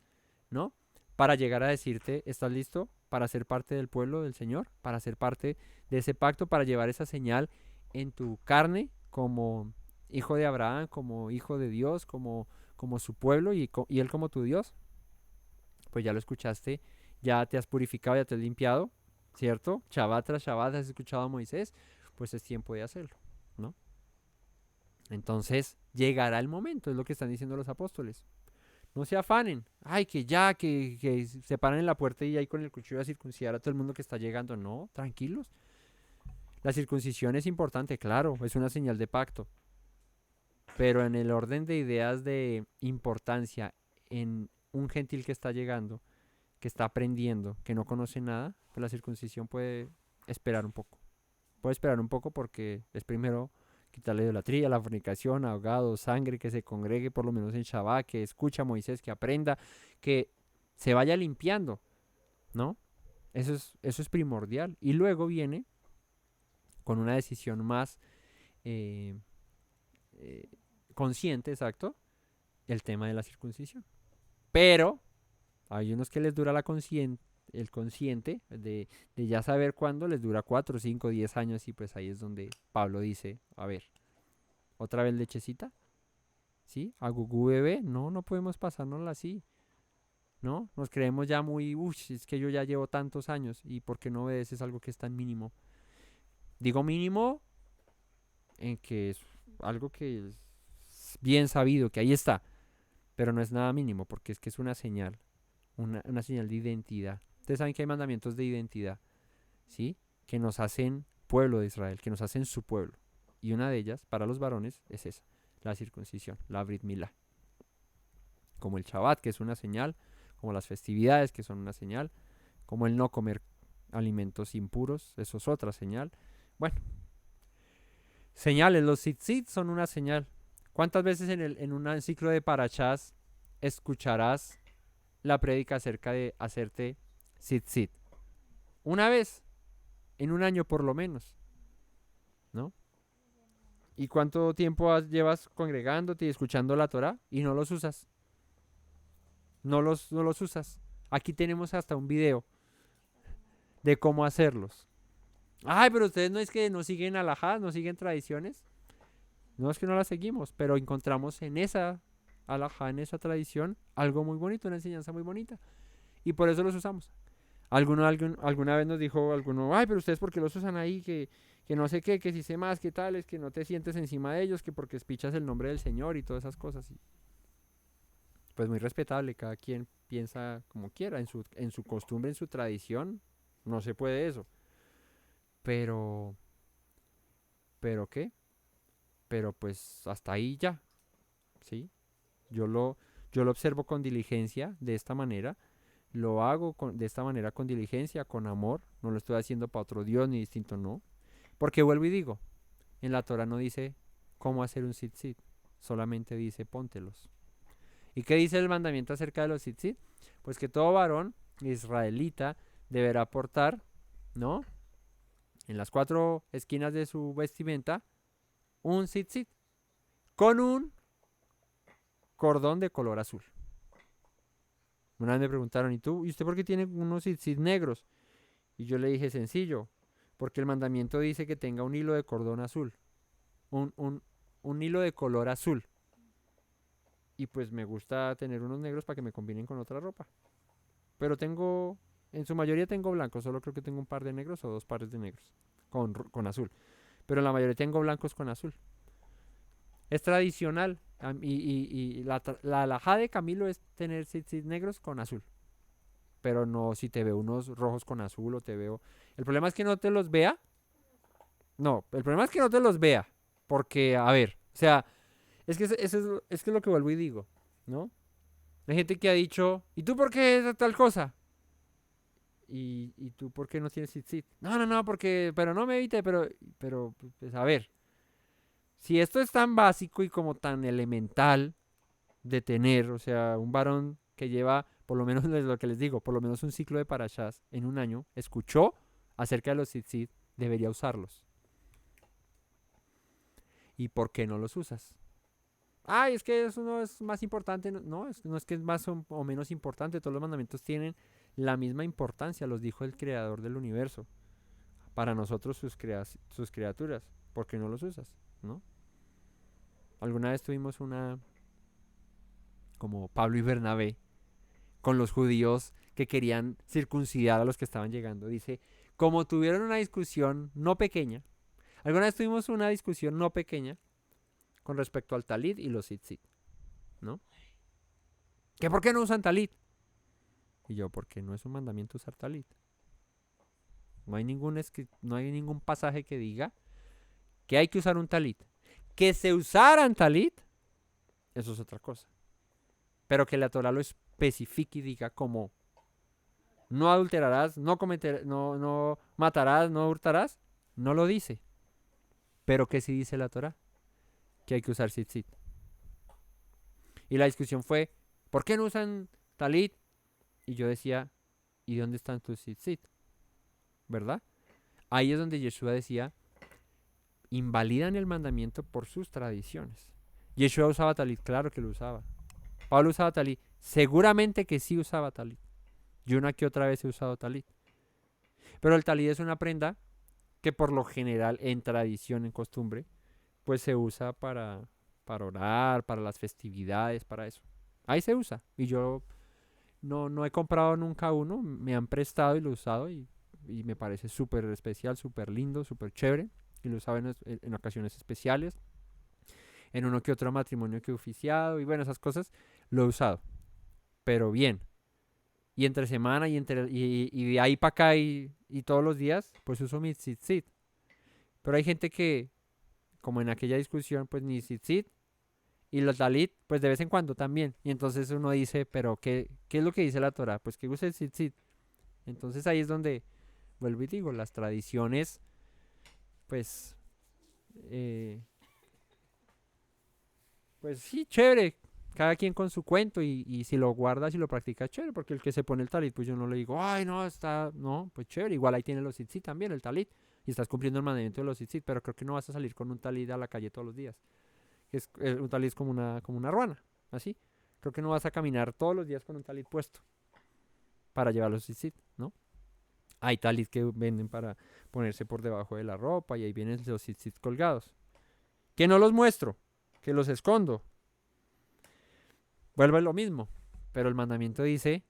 ¿no? Para llegar a decirte, ¿estás listo para ser parte del pueblo del Señor? Para ser parte de ese pacto, para llevar esa señal en tu carne como hijo de Abraham, como hijo de Dios, como su pueblo y él como tu Dios. Pues ya lo escuchaste, ya te has purificado, ya te has limpiado, ¿cierto? Shabbat tras Shabbat has escuchado a Moisés, pues es tiempo de hacerlo, ¿no? Entonces llegará el momento, es lo que están diciendo los apóstoles. No se afanen. Ay, que ya, que se paran en la puerta y ahí con el cuchillo a circuncidar a todo el mundo que está llegando. No, tranquilos. La circuncisión es importante, claro, es una señal de pacto. pero en el orden de ideas de importancia en un gentil que está llegando, que está aprendiendo, que no conoce nada, pues la circuncisión puede esperar un poco. Puede esperar un poco porque es primero quitarle idolatría, la fornicación, ahogado, sangre, que se congregue por lo menos en Shabbat, que escucha a Moisés, que aprenda, que se vaya limpiando, ¿no? Eso es primordial. Y luego viene con una decisión más eh, eh, consciente, exacto, el tema de la circuncisión. Pero hay unos que les dura el consciente de ya saber cuándo, les dura 4, 5, 10 años y pues ahí es donde Pablo dice, a ver, otra vez lechecita, ¿sí? A Gugú bebé, no podemos pasárnosla así, ¿no? Nos creemos ya muy, es que yo ya llevo tantos años y ¿por qué no obedeces algo que es tan mínimo? Digo mínimo en que es algo que es bien sabido, que ahí está, pero no es nada mínimo porque es que es una señal, una señal de identidad. Ustedes saben que hay mandamientos de identidad, ¿sí? Que nos hacen pueblo de Israel, que nos hacen su pueblo. Y una de ellas, para los varones, es esa, la circuncisión, la Brit Milá. Como el Shabbat, que es una señal, como las festividades, que son una señal, como el no comer alimentos impuros, eso es otra señal. Bueno, señales, los tzitzit son una señal. ¿Cuántas veces en un ciclo de parashás escucharás la prédica acerca de hacerte tzitzit? Una vez, en un año por lo menos, ¿no? ¿Y cuánto tiempo llevas congregándote y escuchando la Torah y no los usas? No los usas. Aquí tenemos hasta un video de cómo hacerlos. Ay, pero ustedes no es que no siguen alajás, no siguen tradiciones. No es que no las seguimos, pero encontramos en esa alajá, en esa tradición, algo muy bonito, una enseñanza muy bonita. Y por eso los usamos. Alguna vez nos dijo alguno, ay, pero ustedes ¿por qué los usan ahí? Que no sé qué, que si sé más, que tales, que no te sientes encima de ellos, que porque espichas el nombre del Señor y todas esas cosas. Y pues muy respetable, cada quien piensa como quiera, en su costumbre, en su tradición, no se puede eso. Pero, ¿pero qué? Pero pues hasta ahí ya, ¿sí? Yo lo observo con diligencia de esta manera, lo hago de esta manera con diligencia, con amor, no lo estoy haciendo para otro Dios ni distinto, no. Porque vuelvo y digo, en la Torah no dice cómo hacer un tzitzit, solamente dice póntelos. ¿Y qué dice el mandamiento acerca de los tzitzit? Pues que todo varón israelita deberá portar, ¿no? En las 4 esquinas de su vestimenta, un tzitzit con un cordón de color azul. Una vez me preguntaron, ¿y usted por qué tiene unos tzitzit negros? Y yo le dije, sencillo, porque el mandamiento dice que tenga un hilo de cordón azul, un hilo de color azul. Y pues me gusta tener unos negros para que me combinen con otra ropa. Pero en su mayoría tengo blancos, solo creo que tengo un par de negros o 2 pares de negros con azul. Pero la mayoría tengo blancos con azul. Es tradicional. Y la alajá de Camilo es tener tzitzit negros con azul. Pero no si te veo unos rojos con azul o te veo... El problema es que no te los vea. No, el problema es que no te los vea. Porque, a ver, o sea, es que es que lo que vuelvo y digo, ¿no? Hay gente que ha dicho, ¿y tú por qué es tal cosa? ¿Y tú por qué no tienes tzitzit? No, porque, pero no me evite, pero, pues a ver. Si esto es tan básico y como tan elemental de tener, o sea, un varón que lleva, por lo menos es lo que les digo, por lo menos un ciclo de parashás en un año, escuchó acerca de los tzitzit, debería usarlos. ¿Y por qué no los usas? Ay, es que eso no es más importante. No, no es que es más o menos importante. Todos los mandamientos tienen la misma importancia, los dijo el creador del universo. Para nosotros, sus criaturas. ¿Por qué no los usas? ¿No? Alguna vez tuvimos como Pablo y Bernabé, con los judíos que querían circuncidar a los que estaban llegando. Dice, como tuvieron una discusión no pequeña, alguna vez tuvimos una discusión no pequeña con respecto al talit y los tzitzit, ¿no? ¿Que por qué no usan talit? Y yo, porque no es un mandamiento usar talit. No hay ningún pasaje que diga que hay que usar un talit. Que se usaran talit eso es otra cosa. Pero que la Torah lo especifique y diga como no adulterarás, no matarás, no hurtarás, no lo dice. Pero que sí dice la Torah, que hay que usar tzitzit. Y la discusión fue, ¿por qué no usan talit? Y yo decía, ¿y dónde están tus tzitzit? ¿Verdad? Ahí es donde Yeshua decía, invalidan el mandamiento por sus tradiciones. Yeshua usaba talit, claro que lo usaba. Pablo usaba talit, seguramente que sí usaba talit. Yo una que otra vez he usado talit. Pero el talit es una prenda que por lo general en tradición, en costumbre, pues se usa para orar, para las festividades, para eso. Ahí se usa. Y yo no he comprado nunca uno, me han prestado y lo he usado y me parece súper especial, súper lindo, súper chévere. Y lo usaba en ocasiones especiales, en uno que otro matrimonio que he oficiado y bueno, esas cosas lo he usado. Pero bien. Y entre semana y de ahí para acá y todos los días, pues uso mi tzitzit. Pero hay gente que, como en aquella discusión, pues ni tzitzit y los talit, pues de vez en cuando también. Y entonces uno dice, pero ¿qué es lo que dice la Torah? Pues que use el tzitzit. Entonces ahí es donde vuelvo y digo, las tradiciones, pues, eh, pues sí, chévere. Cada quien con su cuento y si lo guardas y lo practicas, chévere. Porque el que se pone el talit, pues yo no le digo, ay, no, está, no, pues chévere. Igual ahí tiene los tzitzit también, el talit. Y estás cumpliendo el mandamiento de los tzitzit, pero creo que no vas a salir con un talit a la calle todos los días. Un talit es como una ruana, así. Creo que no vas a caminar todos los días con un talit puesto para llevar los tzitzit, ¿no? Hay talit que venden para ponerse por debajo de la ropa y ahí vienen los tzitzit colgados. Que no los muestro, que los escondo. Vuelve lo mismo, pero el mandamiento dice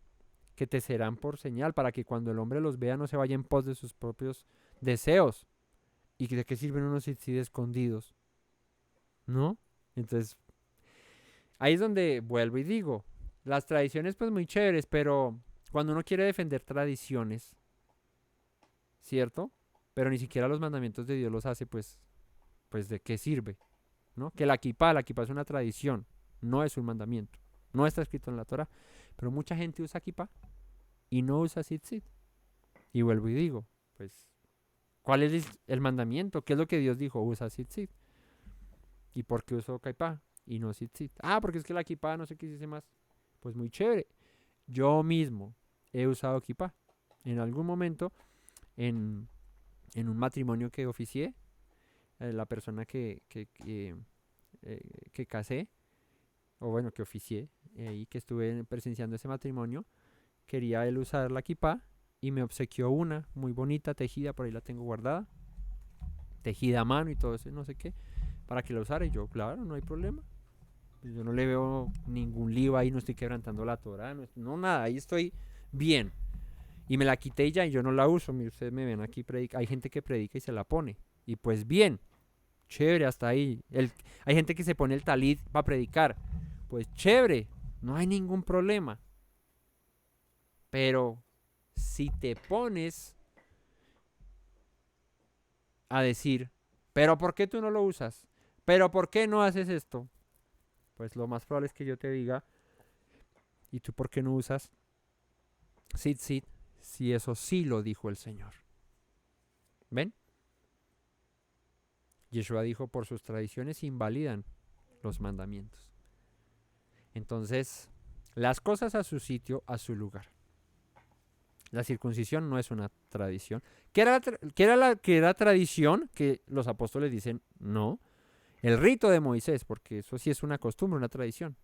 que te serán por señal para que cuando el hombre los vea no se vaya en pos de sus propios deseos. ¿Y de qué sirven unos tzitzit escondidos? ¿No? Entonces, ahí es donde vuelvo y digo, las tradiciones pues muy chéveres, pero cuando uno quiere defender tradiciones, ¿cierto? Pero ni siquiera los mandamientos de Dios los hace, pues ¿de qué sirve? ¿No? Que la kippah es una tradición, no es un mandamiento. No está escrito en la Torah, pero mucha gente usa kippah y no usa tzitzit. Y vuelvo y digo, pues, ¿cuál es el mandamiento? ¿Qué es lo que Dios dijo? Usa tzitzit. ¿Y por qué usó kippah y no tzitzit? Ah, porque es que la kippah no sé qué dice más. Pues muy chévere. Yo mismo he usado kippah. En algún momento, en un matrimonio que oficié, la persona que casé, o bueno, que oficié, y que estuve presenciando ese matrimonio, quería él usar la kippah y me obsequió una muy bonita, tejida, por ahí la tengo guardada, tejida a mano y todo eso, no sé qué, para que la usara. Y yo, claro, no hay problema. Yo no le veo ningún lío ahí, no estoy quebrantando la Torah, no nada, ahí estoy bien. Y me la quité ya y yo no la uso. Mire, ustedes me ven aquí, hay gente que predica y se la pone. Y pues bien, chévere, hasta ahí. Hay gente que se pone el talit para predicar. Pues chévere, no hay ningún problema. Pero si te pones a decir, pero ¿por qué tú no lo usas? ¿Pero por qué no haces esto? Pues lo más probable es que yo te diga, ¿y tú por qué no usas tzitzit? Si eso sí lo dijo el Señor. ¿Ven? Yeshua dijo, por sus tradiciones invalidan los mandamientos. Entonces, las cosas a su sitio, a su lugar. La circuncisión no es una tradición. ¿Qué era tradición? Que los apóstoles dicen, no. El rito de Moisés, porque eso sí es una costumbre, una tradición.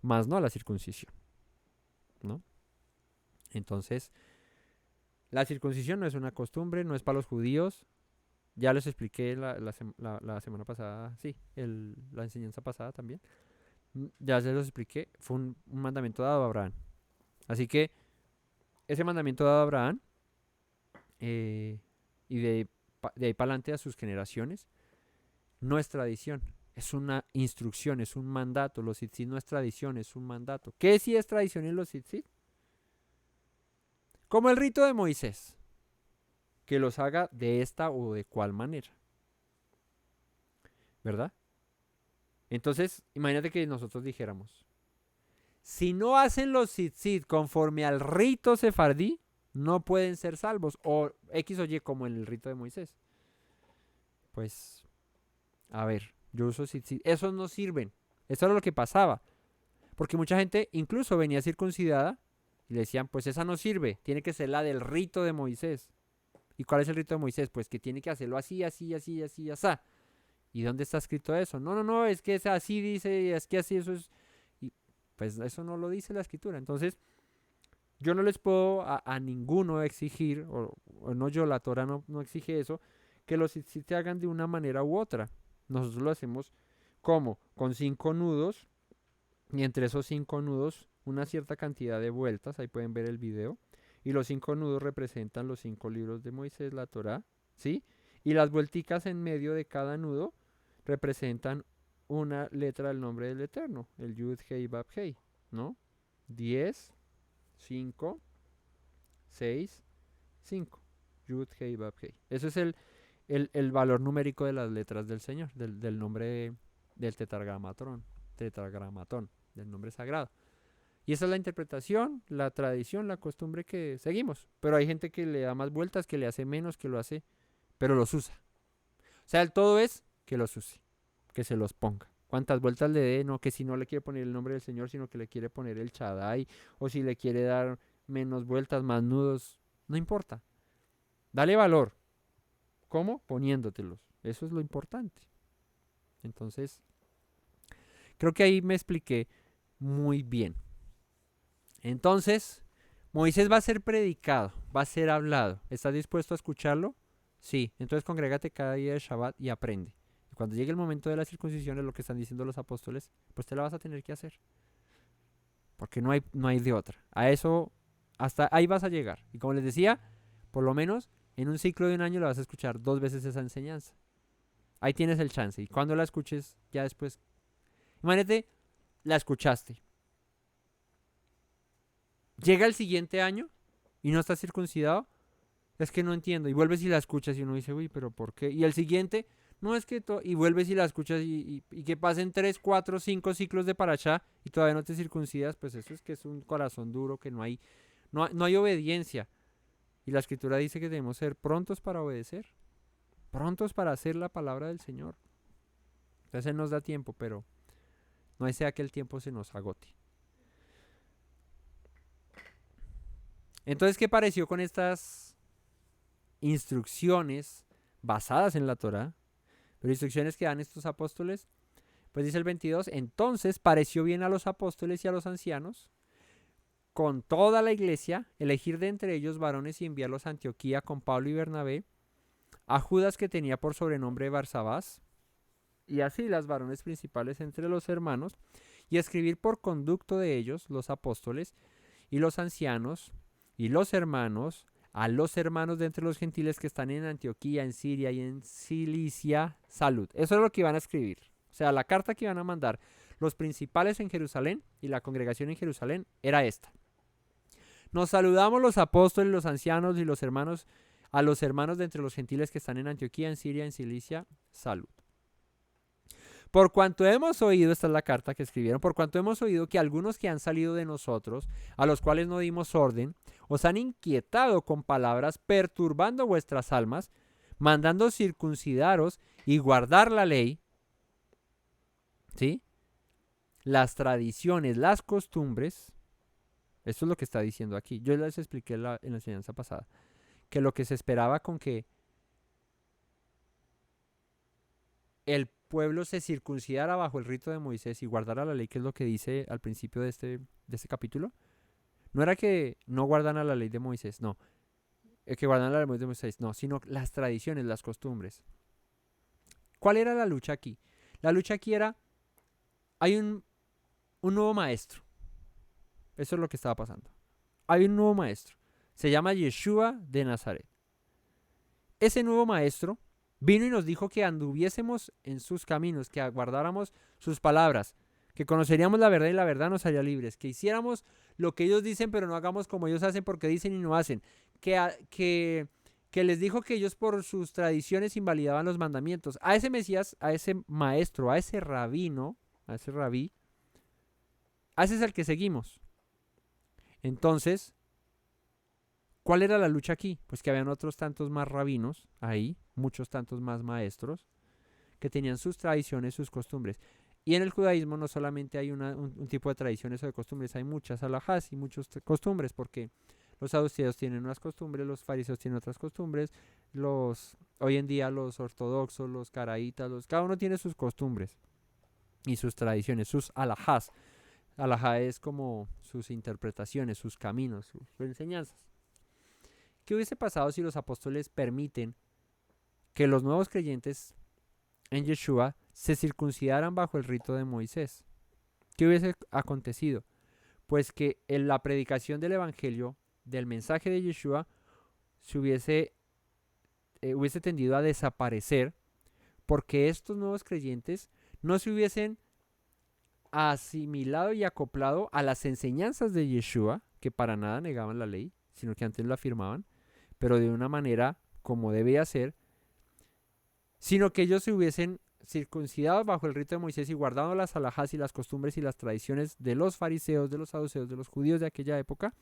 Más no la circuncisión. ¿No? Entonces, la circuncisión no es una costumbre, no es para los judíos. Ya les expliqué la semana pasada, sí, la enseñanza pasada también. Ya se los expliqué, fue un mandamiento dado a Abraham. Así que ese mandamiento dado a Abraham, y de ahí para adelante a sus generaciones, no es tradición, es una instrucción, es un mandato. Los tzitzit no es tradición, es un mandato. ¿Qué sí es tradición en los tzitzit? Como el rito de Moisés, que los haga de esta o de cual manera, ¿verdad? Entonces, imagínate que nosotros dijéramos, si no hacen los tzitzit conforme al rito sefardí, no pueden ser salvos. O X o Y como en el rito de Moisés. Pues, a ver, yo uso tzitzit. Esos no sirven. Eso era lo que pasaba. Porque mucha gente incluso venía circuncidada y le decían, pues esa no sirve. Tiene que ser la del rito de Moisés. ¿Y cuál es el rito de Moisés? Pues que tiene que hacerlo así, así, así, así, así. ¿Y dónde está escrito eso? No, es que es así dice, es que así eso es. Y pues eso no lo dice la escritura. Entonces, yo no les puedo a ninguno exigir, o no yo, la Torah no exige eso, que los tzitzit se hagan de una manera u otra. Nosotros lo hacemos como con 5 nudos, y entre esos 5 nudos, una cierta cantidad de vueltas, ahí pueden ver el video, y los 5 nudos representan los 5 libros de Moisés, la Torah, ¿sí? Y las vuelticas en medio de cada nudo representan una letra del nombre del Eterno, el Yud Hei Bab Hei, ¿no? 10, 5, 6, 5. Yud Hei Bab Hei. Eso es el valor numérico de las letras del Señor, del nombre del tetragramatón, del nombre sagrado. Y esa es la interpretación, la tradición, la costumbre que seguimos. Pero hay gente que le da más vueltas, que le hace menos, que lo hace, pero los usa. O sea, el todo es que los use, que se los ponga. Cuántas vueltas le dé, no que si no le quiere poner el nombre del Señor, sino que le quiere poner el Shaddai, o si le quiere dar menos vueltas, más nudos, no importa. Dale valor. ¿Cómo? Poniéndotelos. Eso es lo importante. Entonces, creo que ahí me expliqué muy bien. Entonces, Moisés va a ser predicado, va a ser hablado. ¿Estás dispuesto a escucharlo? Sí. Entonces, congrégate cada día de Shabbat y aprende. Y cuando llegue el momento de la circuncisión, es lo que están diciendo los apóstoles, pues te la vas a tener que hacer. Porque no hay de otra. A eso, hasta ahí vas a llegar. Y como les decía, por lo menos en un ciclo de un año le vas a escuchar 2 veces esa enseñanza. Ahí tienes el chance. Y cuando la escuches, ya después, imagínate, la escuchaste. Llega el siguiente año y no estás circuncidado. Es que no entiendo. Y vuelves y la escuchas y uno dice, uy, pero ¿por qué? Y el siguiente, no es que... y vuelves y la escuchas y que pasen 3, 4, 5 ciclos de parashá y todavía no te circuncidas, pues eso es que es un corazón duro, que no hay obediencia. Y la escritura dice que debemos ser prontos para obedecer. Prontos para hacer la palabra del Señor. Entonces nos da tiempo, pero no sea que el tiempo se nos agote. Entonces, ¿qué pareció con estas instrucciones basadas en la Torah? Pero instrucciones que dan estos apóstoles. Pues dice el 22, entonces pareció bien a los apóstoles y a los ancianos, con toda la iglesia, elegir de entre ellos varones y enviarlos a Antioquía con Pablo y Bernabé, a Judas que tenía por sobrenombre Barsabás, y así las varones principales entre los hermanos, y escribir por conducto de ellos, los apóstoles, y los ancianos, y los hermanos, a los hermanos de entre los gentiles que están en Antioquía, en Siria y en Cilicia, salud. Eso es lo que iban a escribir. O sea, la carta que iban a mandar los principales en Jerusalén y la congregación en Jerusalén era esta. Nos saludamos los apóstoles, los ancianos y los hermanos, a los hermanos de entre los gentiles que están en Antioquía, en Siria, en Cilicia, salud. Por cuanto hemos oído, esta es la carta que escribieron, por cuanto hemos oído que algunos que han salido de nosotros, a los cuales no dimos orden, os han inquietado con palabras, perturbando vuestras almas, mandando circuncidaros y guardar la ley, ¿sí? Las tradiciones, las costumbres. Esto es lo que está diciendo aquí. Yo les expliqué en la enseñanza pasada, que lo que se esperaba con que el pueblo se circuncidara bajo el rito de Moisés y guardara la ley, que es lo que dice al principio de este capítulo, no era que no guardan la ley de Moisés, no, que guardan la ley de Moisés, no, sino las tradiciones, las costumbres. ¿Cuál era la lucha aquí? La lucha aquí era, hay un nuevo maestro. Eso es lo que estaba pasando. Hay un nuevo maestro. Se llama Yeshua de Nazaret. Ese nuevo maestro vino y nos dijo que anduviésemos en sus caminos, que aguardáramos sus palabras, que conoceríamos la verdad y la verdad nos haría libres, que hiciéramos lo que ellos dicen pero no hagamos como ellos hacen porque dicen y no hacen, que les dijo que ellos por sus tradiciones invalidaban los mandamientos. A ese Mesías, a ese maestro, a ese rabino, a ese rabí, a ese es el que seguimos. Entonces, ¿cuál era la lucha aquí? Pues que habían otros tantos más rabinos ahí, muchos tantos más maestros, que tenían sus tradiciones, sus costumbres. Y en el judaísmo no solamente hay un tipo de tradiciones o de costumbres, hay muchas alajás y muchas costumbres, porque los saduceos tienen unas costumbres, los fariseos tienen otras costumbres, hoy en día los ortodoxos, los caraítas, cada uno tiene sus costumbres y sus tradiciones, sus alajás. Alajá es como sus interpretaciones, sus caminos, sus enseñanzas. ¿Qué hubiese pasado si los apóstoles permiten que los nuevos creyentes en Yeshua se circuncidaran bajo el rito de Moisés? ¿Qué hubiese acontecido? Pues que en la predicación del evangelio, del mensaje de Yeshua, hubiese tendido a desaparecer, porque estos nuevos creyentes no se hubiesen asimilado y acoplado a las enseñanzas de Yeshua, que para nada negaban la ley, sino que antes lo afirmaban, pero de una manera como debía ser, sino que ellos se hubiesen circuncidado bajo el rito de Moisés y guardado las alajás y las costumbres y las tradiciones de los fariseos, de los saduceos, de los judíos de aquella época,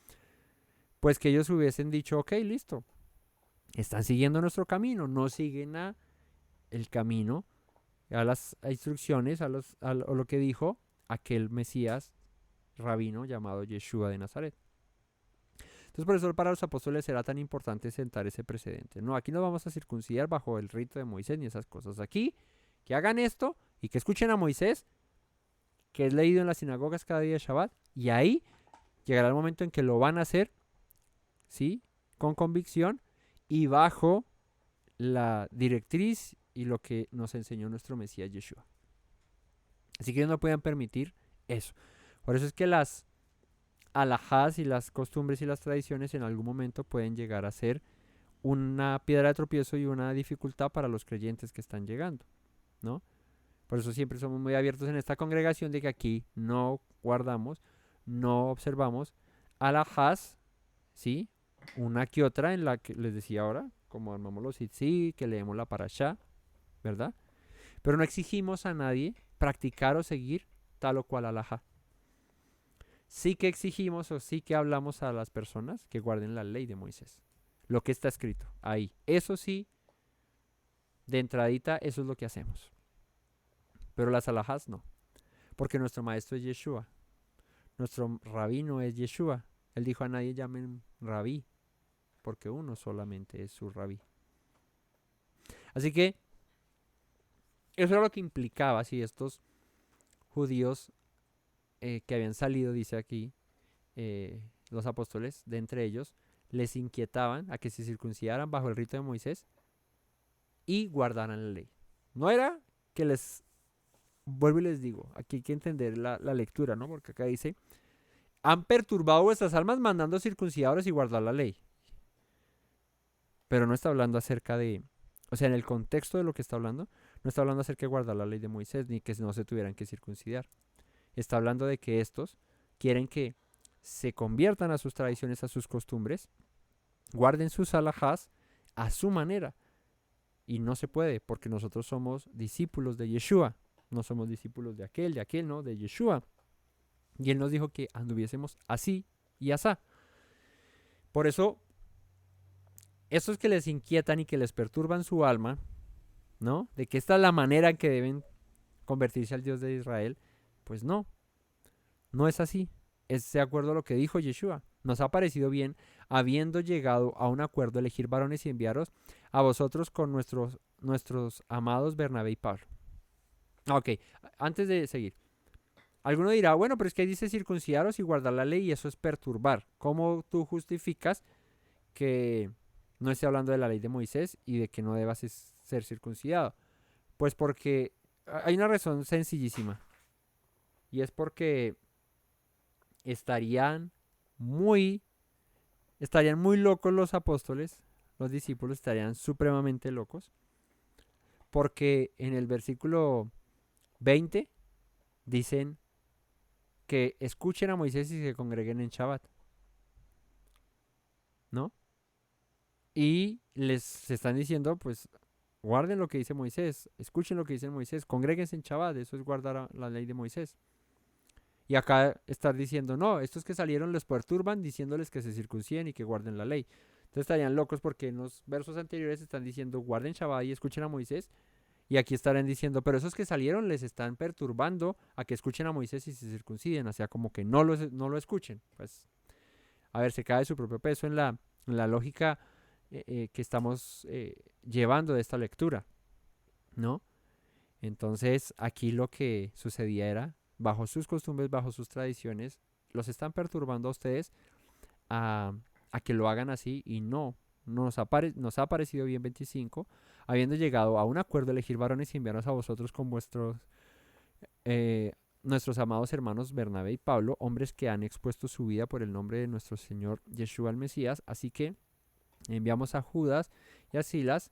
pues que ellos hubiesen dicho, ok, listo, están siguiendo nuestro camino, no siguen el camino, a las instrucciones, a lo que dijo aquel Mesías rabino llamado Yeshua de Nazaret. Entonces por eso para los apóstoles era tan importante sentar ese precedente. No, aquí no vamos a circuncidar bajo el rito de Moisés ni esas cosas. Aquí, que hagan esto y que escuchen a Moisés, que es leído en las sinagogas cada día de Shabbat, y ahí llegará el momento en que lo van a hacer, ¿sí? Con convicción y bajo la directriz y lo que nos enseñó nuestro Mesías Yeshua. Así que ellos no pueden permitir eso. Por eso es que las alajás y las costumbres y las tradiciones en algún momento pueden llegar a ser una piedra de tropiezo y una dificultad para los creyentes que están llegando, ¿no? Por eso siempre somos muy abiertos en esta congregación de que aquí no guardamos, no observamos alajás, ¿sí? Una que otra en la que les decía ahora, como armamos los sí, que leemos la parashá, ¿verdad? Pero no exigimos a nadie practicar o seguir tal o cual alajá. Sí que exigimos o sí que hablamos a las personas que guarden la ley de Moisés. Lo que está escrito ahí. Eso sí, de entradita, eso es lo que hacemos. Pero las alajás no. Porque nuestro maestro es Yeshua. Nuestro rabino es Yeshua. Él dijo a nadie llamen rabí, porque uno solamente es su rabí. Así que eso era lo que implicaba si estos judíos que habían salido, dice aquí, los apóstoles, de entre ellos, les inquietaban a que se circuncidaran bajo el rito de Moisés y guardaran la ley. No era que les, vuelvo y les digo, aquí hay que entender la lectura, ¿no? Porque acá dice, han perturbado vuestras almas mandando circuncidaros y guardar la ley. Pero no está hablando acerca de, o sea, en el contexto de lo que está hablando, no está hablando acerca de guardar la ley de Moisés, ni que no se tuvieran que circuncidar. Está hablando de que estos quieren que se conviertan a sus tradiciones, a sus costumbres, guarden sus alajás a su manera. Y no se puede, porque nosotros somos discípulos de Yeshua. No somos discípulos de aquel, no, de Yeshua. Y él nos dijo que anduviésemos así y asá. Por eso, estos que les inquietan y que les perturban su alma, ¿no? De que esta es la manera en que deben convertirse al Dios de Israel, pues no es así. Es de acuerdo a lo que dijo Yeshua. Nos ha parecido bien, habiendo llegado a un acuerdo, elegir varones y enviaros a vosotros con nuestros amados Bernabé y Pablo. Ok, antes de seguir. Alguno dirá, bueno, pero es que dice circuncidaros y guardar la ley y eso es perturbar. ¿Cómo tú justificas que no esté hablando de la ley de Moisés y de que no debas ser circuncidado? Pues porque hay una razón sencillísima. Y es porque estarían muy locos los apóstoles, los discípulos estarían supremamente locos, porque en el versículo 20 dicen que escuchen a Moisés y se congreguen en Shabbat, ¿no? Y les están diciendo, pues, Guarden lo que dice Moisés, escuchen lo que dice Moisés, congréguense en Shabbat, eso es guardar la ley de Moisés. Y acá estar diciendo, no, estos que salieron los perturban diciéndoles que se circunciden y que guarden la ley. Entonces estarían locos porque en los versos anteriores están diciendo, guarden Shabbat y escuchen a Moisés. Y aquí estarán diciendo, pero esos que salieron les están perturbando a que escuchen a Moisés y se circunciden. O sea, como que no lo escuchen. Pues, a ver, se cae su propio peso en la lógica que estamos llevando de esta lectura, ¿no? Entonces, aquí lo que sucedía era, bajo sus costumbres, bajo sus tradiciones, los están perturbando a ustedes a, a que lo hagan así y no. Nos ha parecido bien 25, habiendo llegado a un acuerdo elegir varones y enviarnos a vosotros con nuestros amados hermanos Bernabé y Pablo, hombres que han expuesto su vida por el nombre de nuestro Señor Yeshua el Mesías. Así que enviamos a Judas y a Silas,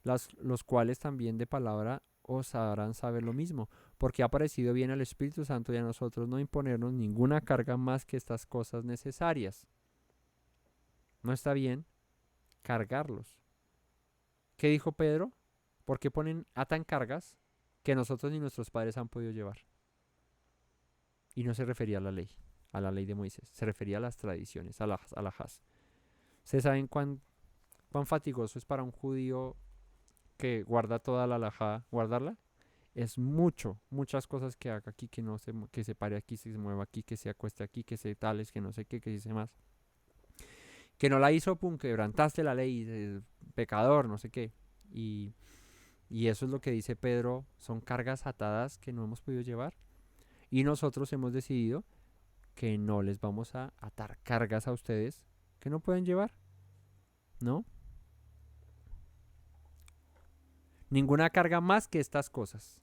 los cuales también de palabra os harán saber lo mismo, porque ha parecido bien al Espíritu Santo y a nosotros no imponernos ninguna carga más que estas cosas necesarias. No está bien cargarlos. ¿Qué dijo Pedro? ¿Por qué atan cargas que nosotros ni nuestros padres han podido llevar? Y no se refería a la ley de Moisés, se refería a las tradiciones, a las alajás. ¿Ustedes saben cuán fatigoso es para un judío que guarda toda la alajá, guardarla? Es muchas cosas que haga aquí, que se pare aquí, que se mueva aquí, que se acueste aquí, que se tales, que no sé qué, que dice más. Que no la hizo, pum, quebrantaste la ley, pecador, no sé qué. Y eso es lo que dice Pedro, son cargas atadas que no hemos podido llevar. Y nosotros hemos decidido que no les vamos a atar cargas a ustedes que no pueden llevar, ¿no? Ninguna carga más que estas cosas.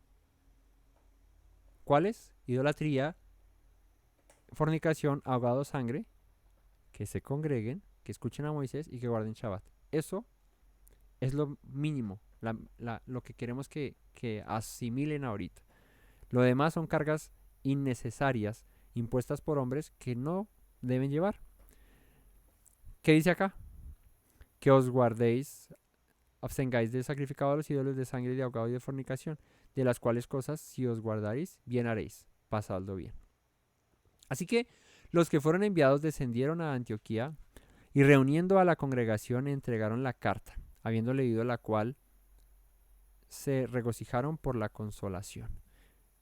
¿Cuáles? Idolatría, fornicación, ahogado sangre, que se congreguen, que escuchen a Moisés y que guarden Shabbat. Eso es lo mínimo, lo que queremos que asimilen ahorita. Lo demás son cargas innecesarias impuestas por hombres que no deben llevar. ¿Qué dice acá? Que os guardéis, abstengáis de sacrificado a los ídolos, de sangre, de ahogado y de fornicación, de las cuales cosas si os guardaréis, bien haréis, pasadlo bien. Así que los que fueron enviados descendieron a Antioquía y reuniendo a la congregación entregaron la carta, habiendo leído la cual se regocijaron por la consolación.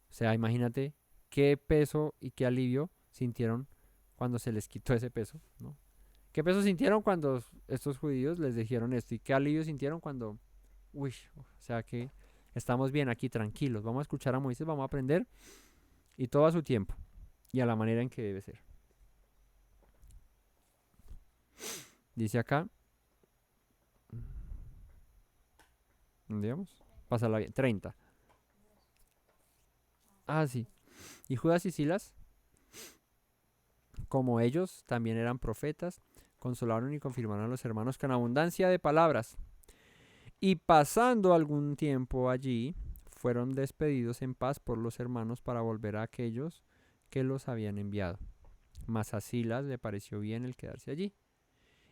O sea, imagínate qué peso y qué alivio sintieron cuando se les quitó ese peso, ¿no? ¿Qué peso sintieron cuando estos judíos les dijeron esto? ¿Y qué alivio sintieron cuando, o sea que estamos bien aquí, tranquilos, vamos a escuchar a Moisés, vamos a aprender y todo a su tiempo y a la manera en que debe ser? Dice acá, digamos, pásala bien, 30. Ah, sí. Y Judas y Silas, como ellos también eran profetas, consolaron y confirmaron a los hermanos con abundancia de palabras. Y pasando algún tiempo allí, fueron despedidos en paz por los hermanos para volver a aquellos que los habían enviado. Mas a Silas le pareció bien el quedarse allí.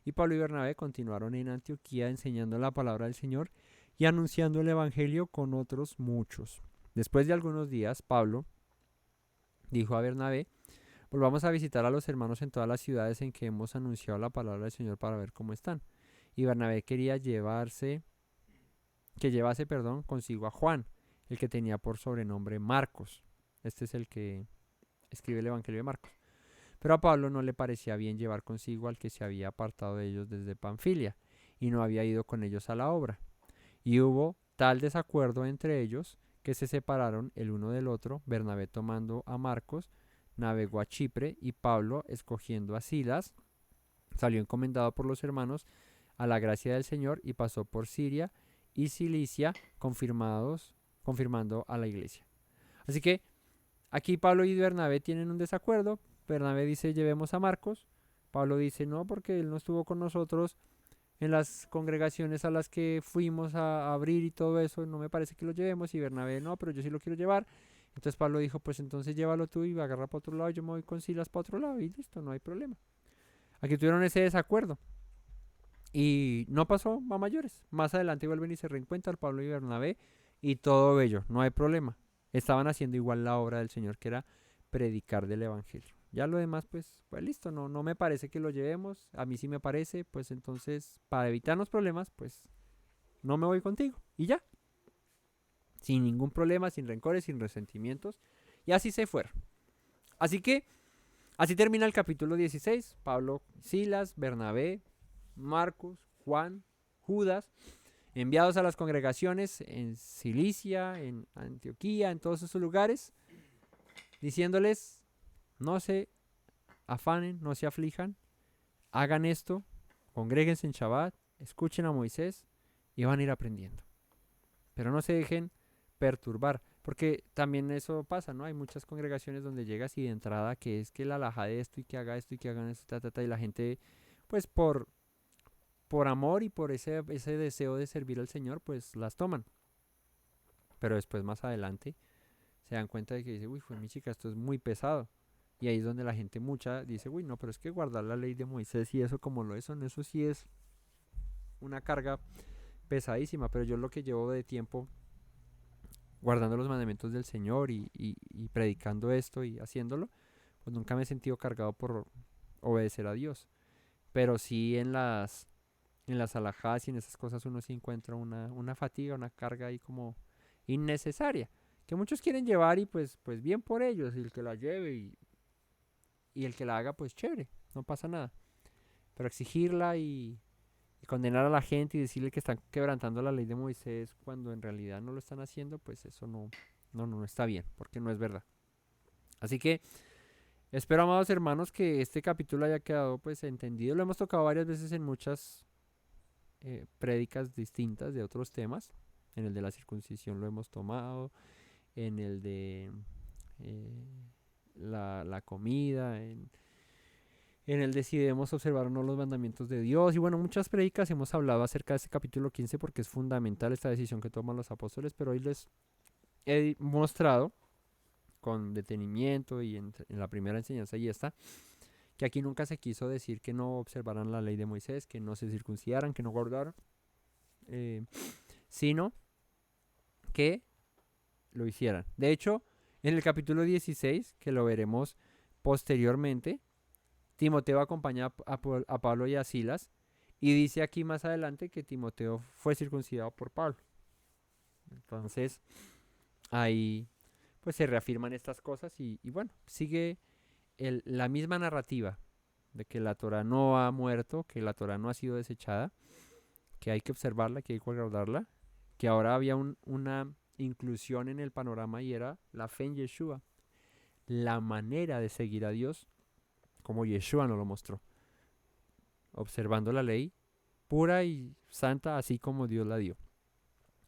Y Pablo y Bernabé continuaron en Antioquía enseñando la palabra del Señor y anunciando el evangelio con otros muchos. Después de algunos días, Pablo dijo a Bernabé: volvamos a visitar a los hermanos en todas las ciudades en que hemos anunciado la palabra del Señor para ver cómo están. Y Bernabé quería llevase consigo a Juan, el que tenía por sobrenombre Marcos. Este es el que escribe el Evangelio de Marcos. Pero a Pablo no le parecía bien llevar consigo al que se había apartado de ellos desde Panfilia y no había ido con ellos a la obra. Y hubo tal desacuerdo entre ellos que se separaron el uno del otro, Bernabé tomando a Marcos, navegó a Chipre, y Pablo, escogiendo a Silas, salió encomendado por los hermanos a la gracia del Señor y pasó por Siria y Cilicia, confirmando a la iglesia. Así que aquí Pablo y Bernabé tienen un desacuerdo. Bernabé dice: llevemos a Marcos. Pablo dice: no, porque él no estuvo con nosotros en las congregaciones a las que fuimos a abrir y todo eso, no me parece que lo llevemos. Y Bernabé: no, pero yo sí lo quiero llevar. Entonces Pablo dijo: pues entonces llévalo tú y agarra para otro lado, yo me voy con Silas para otro lado y listo, no hay problema. Aquí tuvieron ese desacuerdo. Y no pasó a mayores. Más adelante vuelven y se reencuentran Pablo y Bernabé y todo bello, no hay problema. Estaban haciendo igual la obra del Señor, que era predicar del Evangelio. Ya lo demás, pues listo, no me parece que lo llevemos. A mí sí me parece, pues entonces, para evitarnos problemas, pues no me voy contigo. Y ya, sin ningún problema, sin rencores, sin resentimientos. Y así se fueron. Así que, así termina el capítulo 16. Pablo, Silas, Bernabé, Marcos, Juan, Judas, enviados a las congregaciones en Cilicia, en Antioquía, en todos esos lugares, diciéndoles, no se afanen, no se aflijan, hagan esto, congréguense en Shabbat, escuchen a Moisés y van a ir aprendiendo. Pero no se dejen perturbar, porque también eso pasa, ¿no? Hay muchas congregaciones donde llegas y de entrada que es que la alhaja de esto y que haga esto y que hagan esto, y la gente, pues por amor y por ese deseo de servir al Señor, pues las toman. Pero después más adelante se dan cuenta de que dice, uy, fue mi chica, esto es muy pesado. Y ahí es donde la gente mucha dice, uy, no, pero es que guardar la ley de Moisés y eso como lo es, eso sí es una carga pesadísima. Pero yo lo que llevo de tiempo guardando los mandamientos del Señor y predicando esto y haciéndolo, pues nunca me he sentido cargado por obedecer a Dios. Pero sí en las alhajas y en esas cosas uno sí encuentra una fatiga, una carga ahí como innecesaria, que muchos quieren llevar y pues bien por ellos, y el que la lleve y el que la haga pues chévere, no pasa nada. Pero exigirla y condenar a la gente y decirle que están quebrantando la ley de Moisés cuando en realidad no lo están haciendo, pues eso no está bien, porque no es verdad. Así que espero, amados hermanos, que este capítulo haya quedado pues entendido. Lo hemos tocado varias veces en muchas prédicas distintas de otros temas. En el de la circuncisión lo hemos tomado, en el de la comida, en el de si debemos observar o no los mandamientos de Dios. Y bueno, muchas prédicas hemos hablado acerca de este capítulo 15 porque es fundamental esta decisión que toman los apóstoles, pero hoy les he mostrado con detenimiento y en la primera enseñanza y esta, que aquí nunca se quiso decir que no observaran la ley de Moisés, que no se circuncidaran, que no guardaran, sino que lo hicieran. De hecho, en el capítulo 16, que lo veremos posteriormente, Timoteo acompaña a Pablo y a Silas, y dice aquí más adelante que Timoteo fue circuncidado por Pablo. Entonces, ahí pues se reafirman estas cosas y bueno, sigue la misma narrativa de que la Torah no ha muerto, que la Torah no ha sido desechada, que hay que observarla, que hay que guardarla, que ahora había una inclusión en el panorama y era la fe en Yeshua, la manera de seguir a Dios como Yeshua nos lo mostró, observando la ley pura y santa así como Dios la dio,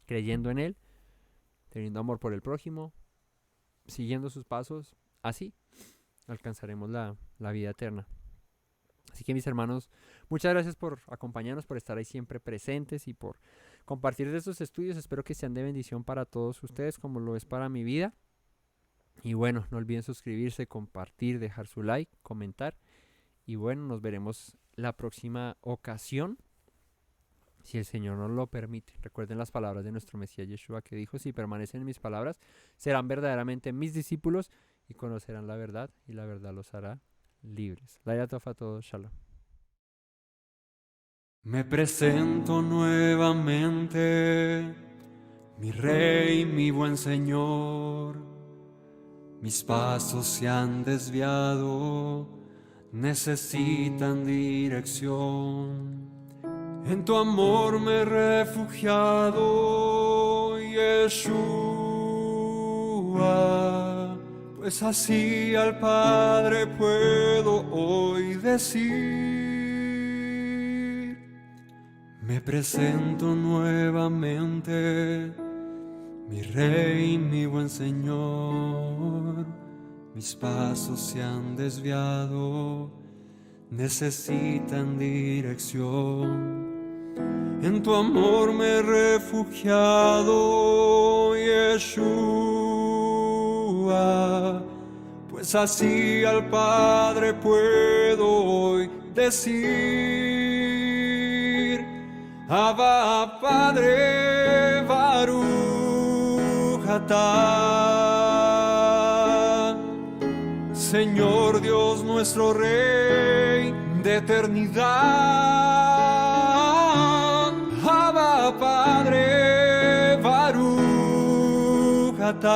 creyendo en Él, teniendo amor por el prójimo, siguiendo sus pasos, así alcanzaremos la vida eterna. Así que mis hermanos, muchas gracias por acompañarnos, por estar ahí siempre presentes y por compartir de estos estudios. Espero que sean de bendición para todos ustedes como lo es para mi vida. Y bueno, no olviden suscribirse, compartir, dejar su like, comentar. Y bueno, nos veremos la próxima ocasión, si el Señor nos lo permite. Recuerden las palabras de nuestro Mesías Yeshua que dijo, si permanecen en mis palabras, serán verdaderamente mis discípulos y conocerán la verdad y la verdad los hará libres. Laila Tov a todos, Shalom. Me presento nuevamente, mi Rey, mi buen Señor. Mis pasos se han desviado, necesitan dirección. En tu amor me he refugiado, Yeshua, pues así al Padre puedo hoy decir. Me presento nuevamente, mi Rey, mi buen Señor. Mis pasos se han desviado, necesitan dirección. En tu amor me he refugiado, Yeshua, pues así al Padre puedo hoy decir. Abba Padre, Baruch atah. Señor Dios nuestro Rey de eternidad. Abba Padre, Baruch atah.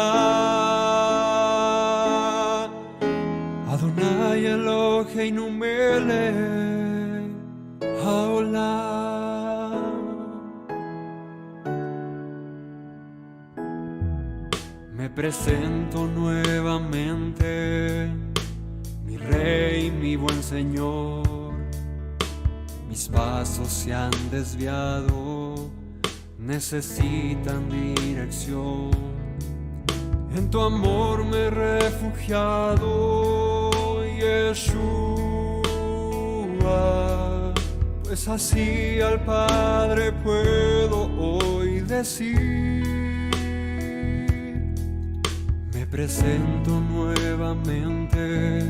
Adonai Eloheinu melech haolam. Me presento nuevamente, mi Rey, mi buen Señor. Mis pasos se han desviado, necesitan dirección. En tu amor me he refugiado, Yeshua, pues así al Padre puedo hoy decir. Me presento nuevamente,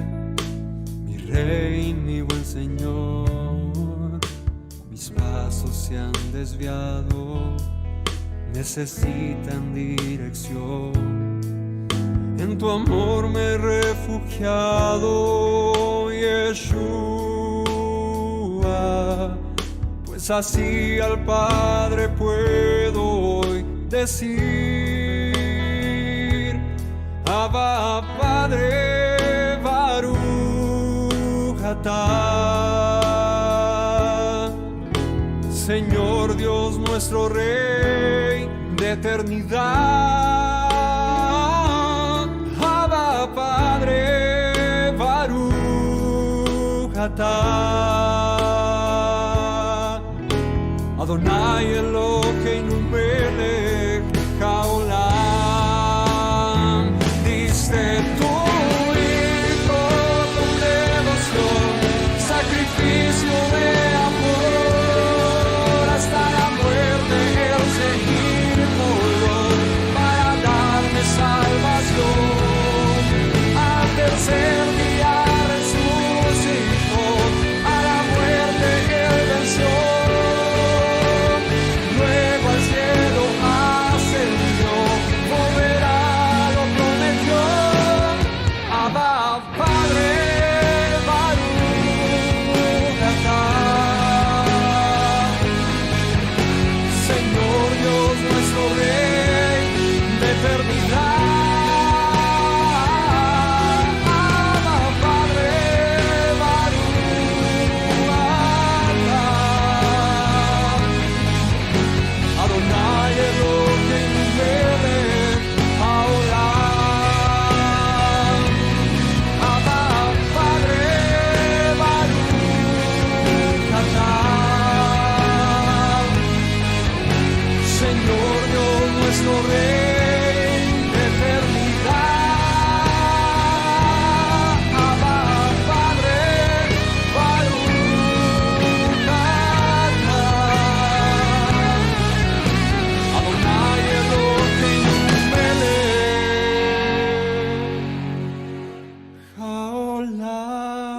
mi Rey, mi buen Señor. Mis pasos se han desviado, necesitan dirección. En tu amor me he refugiado, Yeshua, pues así al Padre puedo hoy decir. Abba Padre, Baruch atah. Señor Dios nuestro Rey de eternidad. Abba Padre, Baruch atah. Adonai Eloheinu melech haolam. Diste tu Hijo con devoción, sacrificio de amor, hasta la muerte el seguirlo para darme salvación. Al tercer día resucitó, a la muerte él venció. Luego al cielo ascendió, volverá, lo prometió. Abba Padre, Baruch atah. Señor Dios nuestro Rey de eternidad. Abba Padre, Baruch atah. Adonai Eloheinu melech haolam. Abba Padre, Baruch atah. Señor Dios nuestro Rey de eternidad. Abba Padre, Baruch atah. Adonai Eloheinu melech haolam.